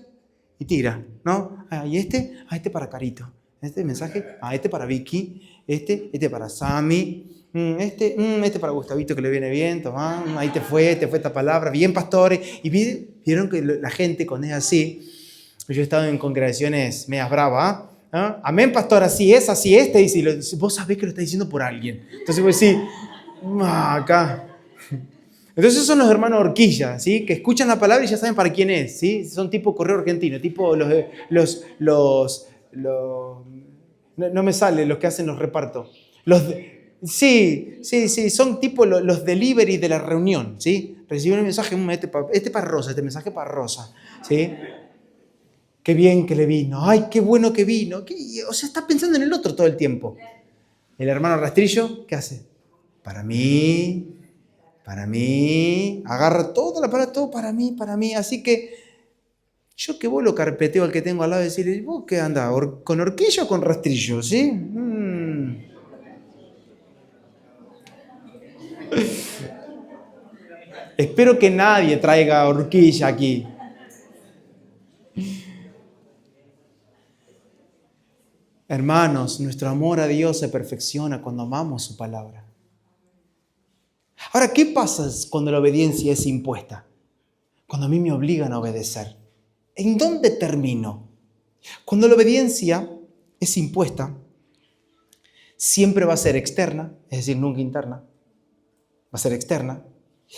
y tira, ¿no? Y este para Carito. Este mensaje, este para Vicky, este para Sammy, este para Gustavito que le viene bien, toma, ahí te fue esta palabra, bien pastores. Y vieron que la gente cuando es así, yo he estado en congregaciones medias bravas, ¿no? Amén, pastor, así es, dice, vos sabés que lo está diciendo por alguien. Entonces vos decís, acá. Entonces son los hermanos Horquilla, ¿sí? Que escuchan la palabra y ya saben para quién es, ¿sí? Son tipo correo argentino, tipo no me sale los que hacen los repartos. Sí, son tipo los delivery de la reunión, ¿sí? Reciben un mensaje, este para Rosa, este mensaje para Rosa, ¿sí? qué bien que le vino, ay, qué bueno que vino. O sea, está pensando en el otro todo el tiempo. El hermano rastrillo, ¿qué hace? Para mí, agarra toda la palabra, todo para mí. Así que yo que vos lo carpeteo al que tengo al lado y decirle, ¿vos qué anda? ¿Con horquilla o con rastrillo? ¿Sí? Espero que nadie traiga horquilla aquí. Hermanos, nuestro amor a Dios se perfecciona cuando amamos su palabra. Ahora, ¿qué pasa cuando la obediencia es impuesta? Cuando a mí me obligan a obedecer. ¿En dónde termino? Cuando la obediencia es impuesta, siempre va a ser externa, es decir, nunca interna. Va a ser externa.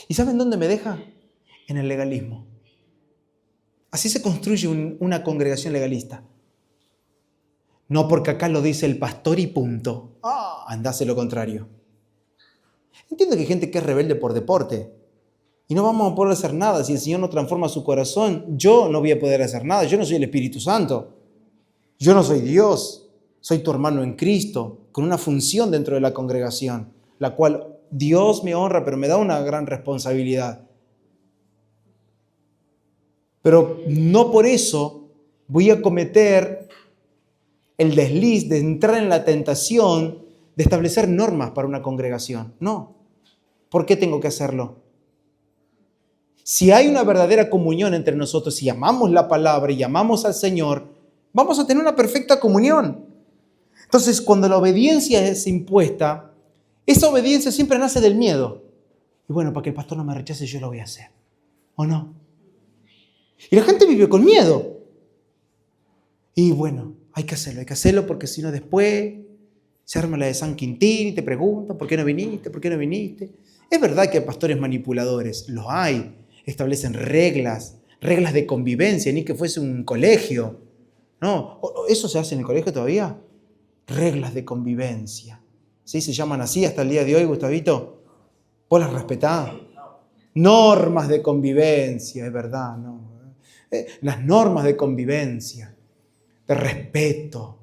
¿Y saben dónde me deja? En el legalismo. Así se construye una congregación legalista. No porque acá lo dice el pastor y punto. Andase lo contrario. Entiendo que hay gente que es rebelde por deporte. Y no vamos a poder hacer nada. Si el Señor no transforma su corazón, yo no voy a poder hacer nada. Yo no soy el Espíritu Santo. Yo no soy Dios. Soy tu hermano en Cristo, con una función dentro de la congregación, la cual Dios me honra, pero me da una gran responsabilidad. Pero no por eso voy a cometer el desliz de entrar en la tentación de establecer normas para una congregación. No. ¿Por qué tengo que hacerlo? Si hay una verdadera comunión entre nosotros, si amamos la palabra y amamos al Señor, vamos a tener una perfecta comunión. Entonces, cuando la obediencia es impuesta, esa obediencia siempre nace del miedo. Y bueno, para que el pastor no me rechace, yo lo voy a hacer. ¿O no? Y la gente vive con miedo. Y bueno, hay que hacerlo porque si no después se arma la de San Quintín y te preguntan, ¿por qué no viniste? ¿Por qué no viniste? Es verdad que hay pastores manipuladores, los hay. Establecen reglas de convivencia, ni que fuese un colegio. No, ¿eso se hace en el colegio todavía? Reglas de convivencia. ¿Sí? Se llaman así hasta el día de hoy, Gustavito. ¿Vos las respetás? Normas de convivencia, es verdad, ¿no? Las normas de convivencia, de respeto.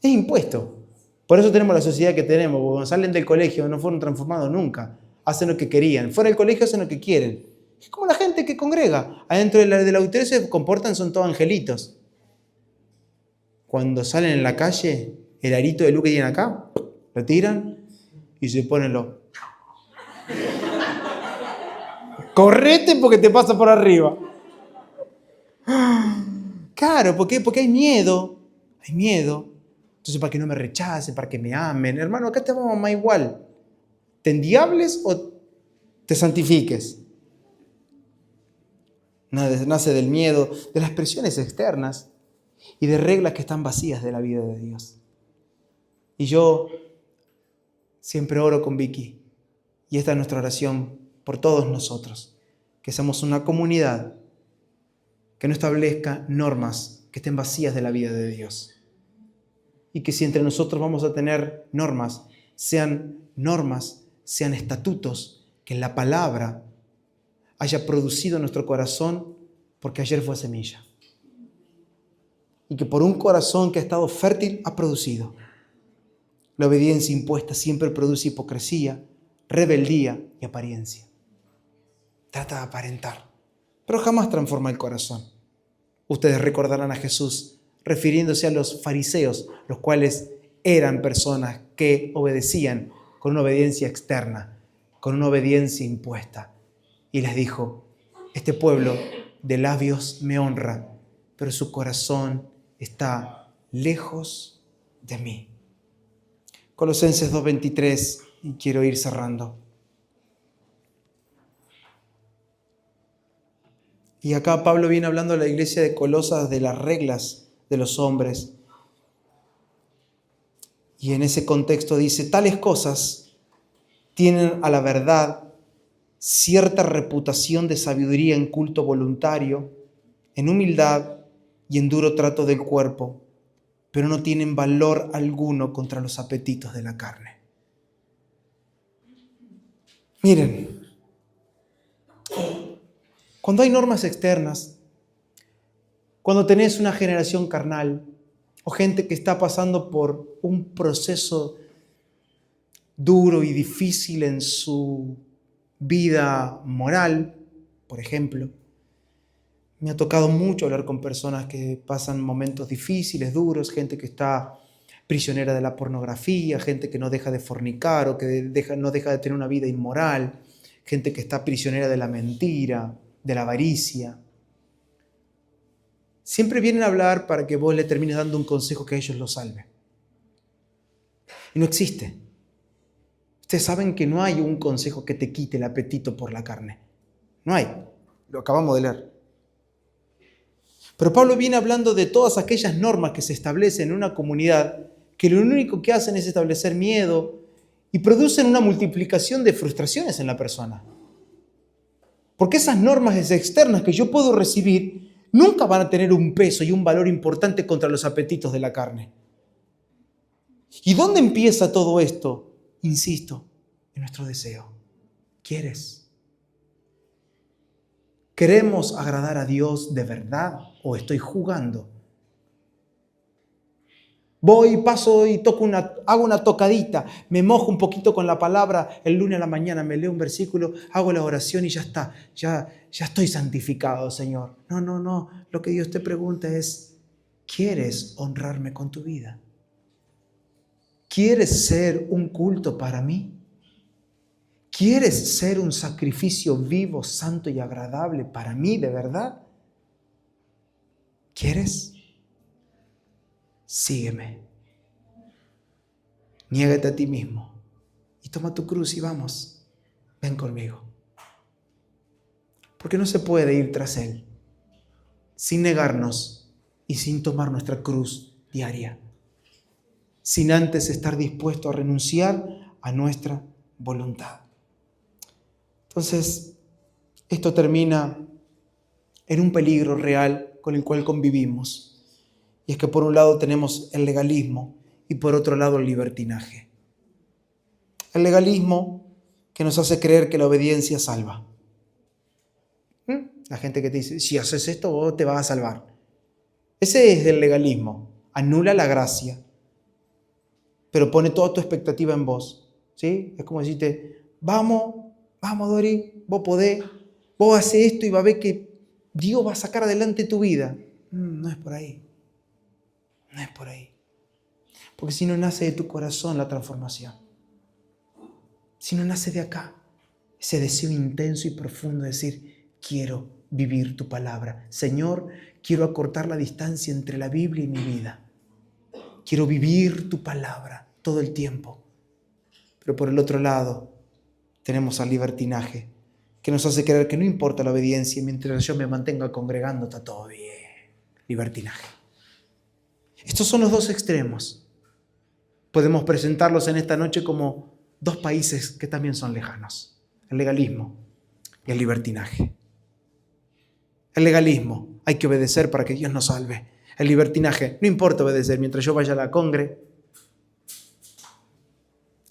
Es impuesto. Por eso tenemos la sociedad que tenemos, porque cuando salen del colegio no fueron transformados nunca. Hacen lo que querían. Fuera del colegio hacen lo que quieren. Es como la gente que congrega. Adentro del auditorio se comportan, son todos angelitos. Cuando salen en la calle, el arito de luz que tienen acá, lo tiran y se ponen los... Correte porque te pasa por arriba. Claro, ¿por qué? Porque hay miedo. Hay miedo. Entonces, para que no me rechacen, para que me amen. Hermano, acá te vamos a amar igual. ¿Te endiables o te santifiques? Nace del miedo, de las presiones externas y de reglas que están vacías de la vida de Dios. Y yo siempre oro con Vicky, y esta es nuestra oración por todos nosotros, que seamos una comunidad que no establezca normas que estén vacías de la vida de Dios. Y que si entre nosotros vamos a tener normas, sean estatutos que en la palabra haya producido en nuestro corazón porque ayer fue semilla. Y que por un corazón que ha estado fértil ha producido. La obediencia impuesta siempre produce hipocresía, rebeldía y apariencia. Trata de aparentar, pero jamás transforma el corazón. Ustedes recordarán a Jesús refiriéndose a los fariseos, los cuales eran personas que obedecían con una obediencia externa, con una obediencia impuesta. Y les dijo, este pueblo de labios me honra, pero su corazón está lejos de mí. Colosenses 2:23, y quiero ir cerrando. Y acá Pablo viene hablando a la iglesia de Colosas de las reglas de los hombres. Y en ese contexto dice, tales cosas tienen a la verdad cierta reputación de sabiduría en culto voluntario, en humildad y en duro trato del cuerpo, pero no tienen valor alguno contra los apetitos de la carne. Miren, cuando hay normas externas, Cuando tenés una generación carnal o gente que está pasando por un proceso duro y difícil en su vida moral, por ejemplo, me ha tocado mucho hablar con personas que pasan momentos difíciles, duros, gente que está prisionera de la pornografía, gente que no deja de fornicar o que no deja de tener una vida inmoral, gente que está prisionera de la mentira, de la avaricia. Siempre vienen a hablar para que vos le termines dando un consejo que a ellos los salve. Y no existe. Ustedes saben que no hay un consejo que te quite el apetito por la carne. No hay. Lo acabamos de leer. Pero Pablo viene hablando de todas aquellas normas que se establecen en una comunidad que lo único que hacen es establecer miedo y producen una multiplicación de frustraciones en la persona. Porque esas normas externas que yo puedo recibir nunca van a tener un peso y un valor importante contra los apetitos de la carne. ¿Y dónde empieza todo esto? Insisto, en nuestro deseo. ¿Quieres? ¿Queremos agradar a Dios de verdad o estoy jugando? Voy, paso y hago una tocadita, me mojo un poquito con la palabra, el lunes a la mañana me leo un versículo, hago la oración y ya está, ya estoy santificado, Señor. No, lo que Dios te pregunta es, ¿quieres honrarme con tu vida? ¿Quieres ser un culto para mí? ¿Quieres ser un sacrificio vivo, santo y agradable para mí de verdad? ¿Quieres? Sígueme. Niégate a ti mismo y toma tu cruz y vamos. Ven conmigo. Porque no se puede ir tras Él sin negarnos y sin tomar nuestra cruz diaria, sin antes estar dispuesto a renunciar a nuestra voluntad. Entonces, esto termina en un peligro real con el cual convivimos. Y es que por un lado tenemos el legalismo y por otro lado el libertinaje. El legalismo que nos hace creer que la obediencia salva. La gente que te dice, si haces esto, vos te vas a salvar. Ese es el legalismo. Anula la gracia, pero pone toda tu expectativa en vos. ¿Sí? Es como decirte, vamos Dori, vos podés, vos haces esto y va a ver que Dios va a sacar adelante tu vida. No es por ahí. No es por ahí. Porque si no nace de tu corazón la transformación. Si no nace de acá, ese deseo intenso y profundo de decir, quiero vivir tu palabra. Señor, quiero acortar la distancia entre la Biblia y mi vida. Quiero vivir tu palabra todo el tiempo. Pero por el otro lado, tenemos al libertinaje, que nos hace creer que no importa la obediencia, mientras yo me mantenga congregando, está todo bien. Libertinaje. Estos son los dos extremos. Podemos presentarlos en esta noche como dos países que también son lejanos. El legalismo y el libertinaje. El legalismo, hay que obedecer para que Dios nos salve. El libertinaje, no importa obedecer, mientras yo vaya a la congre.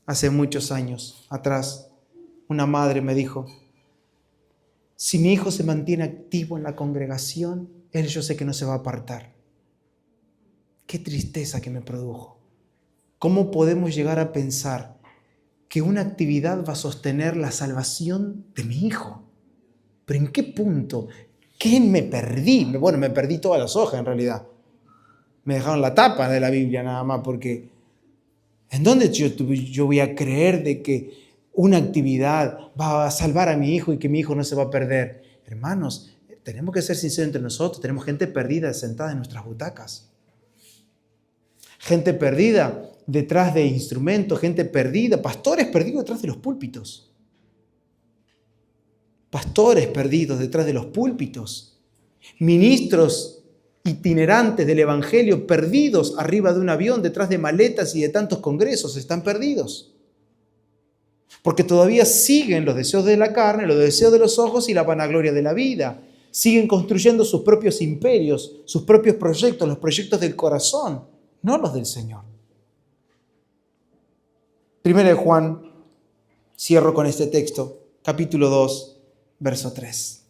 Hace muchos años atrás, una madre me dijo, si mi hijo se mantiene activo en la congregación, él yo sé que no se va a apartar. Qué tristeza que me produjo. ¿Cómo podemos llegar a pensar que una actividad va a sostener la salvación de mi hijo? ¿Pero en qué punto? ¿Qué me perdí? Bueno, me perdí todas las hojas en realidad. Me dejaron la tapa de la Biblia nada más porque ¿en dónde yo voy a creer de que una actividad va a salvar a mi hijo y que mi hijo no se va a perder? Hermanos, tenemos que ser sinceros entre nosotros. Tenemos gente perdida sentada en nuestras butacas. Gente perdida detrás de instrumentos, gente perdida, pastores perdidos detrás de los púlpitos. Pastores perdidos detrás de los púlpitos. Ministros itinerantes del Evangelio perdidos arriba de un avión, detrás de maletas y de tantos congresos, están perdidos. Porque todavía siguen los deseos de la carne, los deseos de los ojos y la vanagloria de la vida. Siguen construyendo sus propios imperios, sus propios proyectos, los proyectos del corazón, no los del Señor. Primera de Juan, cierro con este texto, capítulo 2, verso 3.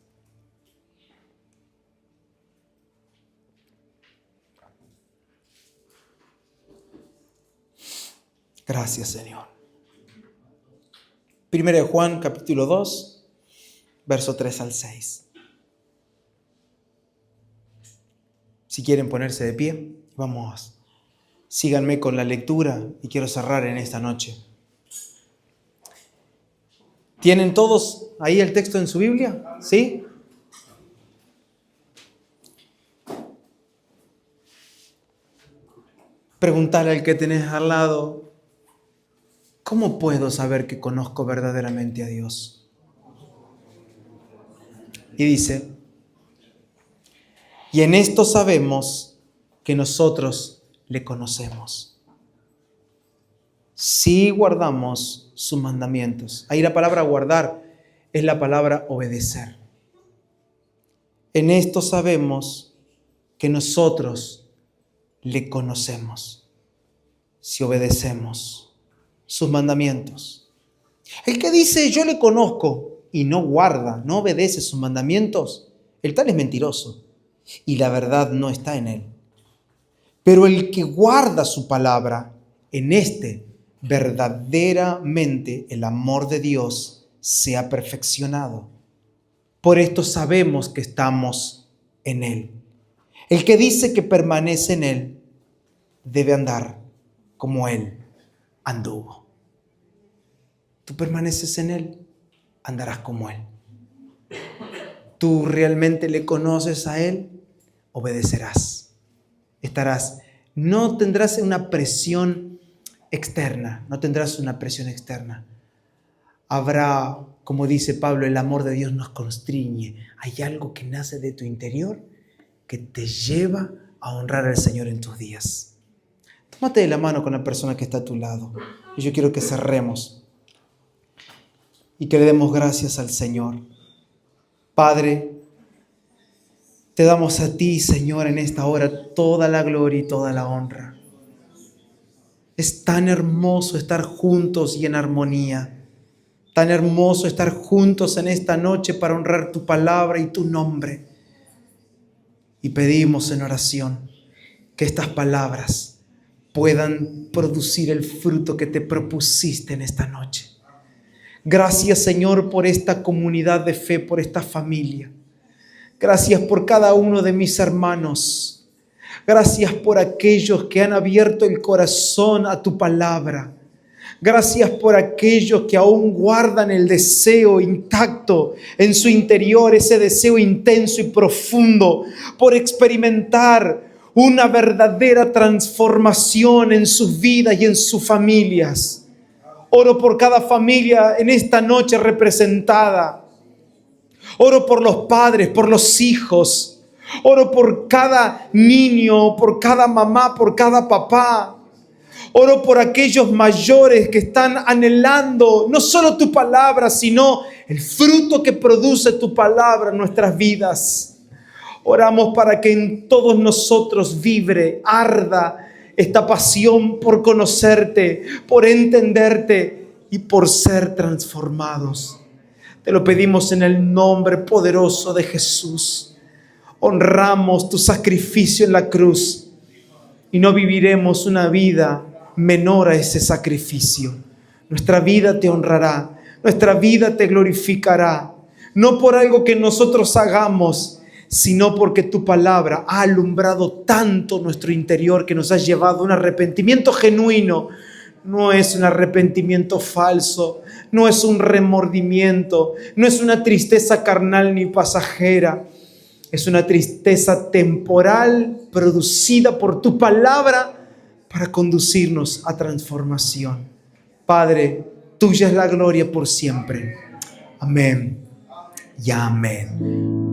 Gracias, Señor. 1 de Juan, capítulo 2, verso 3 al 6. Si quieren ponerse de pie, vamos. Síganme con la lectura y quiero cerrar en esta noche. ¿Tienen todos ahí el texto en su Biblia? ¿Sí? Preguntale al que tenés al lado, ¿cómo puedo saber que conozco verdaderamente a Dios? Y dice, y en esto sabemos que nosotros le conocemos, si guardamos sus mandamientos. Ahí la palabra guardar es la palabra obedecer. En esto sabemos que nosotros le conocemos, si obedecemos sus mandamientos. El que dice yo le conozco y no guarda, no obedece sus mandamientos, el tal es mentiroso y la verdad no está en él. Pero el que guarda su palabra, en este verdaderamente el amor de Dios se ha perfeccionado. Por esto sabemos que estamos en él. El que dice que permanece en él debe andar como él anduvo. Tú permaneces en él, andarás como él. Tú realmente le conoces a él, obedecerás. No tendrás una presión externa, Habrá, como dice Pablo, el amor de Dios nos constriñe. Hay algo que nace de tu interior que te lleva a honrar al Señor en tus días. Tómate de la mano con la persona que está a tu lado. Y yo quiero que cerremos y que le demos gracias al Señor. Padre, te damos a ti, Señor, en esta hora toda la gloria y toda la honra. Es tan hermoso estar juntos y en armonía. Tan hermoso estar juntos en esta noche para honrar tu palabra y tu nombre. Y pedimos en oración que estas palabras puedan producir el fruto que te propusiste en esta noche. Gracias, Señor, por esta comunidad de fe, por esta familia. Gracias por cada uno de mis hermanos. Gracias por aquellos que han abierto el corazón a tu palabra. Gracias por aquellos que aún guardan el deseo intacto en su interior, ese deseo intenso y profundo por experimentar una verdadera transformación en sus vidas y en sus familias. Oro por cada familia en esta noche representada. Oro por los padres, por los hijos. Oro por cada niño, por cada mamá, por cada papá. Oro por aquellos mayores que están anhelando no solo tu palabra, sino el fruto que produce tu palabra en nuestras vidas. Oramos para que en todos nosotros vibre, arda esta pasión por conocerte, por entenderte y por ser transformados. Te lo pedimos en el nombre poderoso de Jesús. Honramos tu sacrificio en la cruz y no viviremos una vida menor a ese sacrificio. Nuestra vida te honrará, nuestra vida te glorificará, no por algo que nosotros hagamos, sino porque tu palabra ha alumbrado tanto nuestro interior que nos ha llevado a un arrepentimiento genuino. No es un arrepentimiento falso, no es un remordimiento, no es una tristeza carnal ni pasajera. Es una tristeza temporal producida por tu palabra para conducirnos a transformación. Padre, tuya es la gloria por siempre. Amén y amén.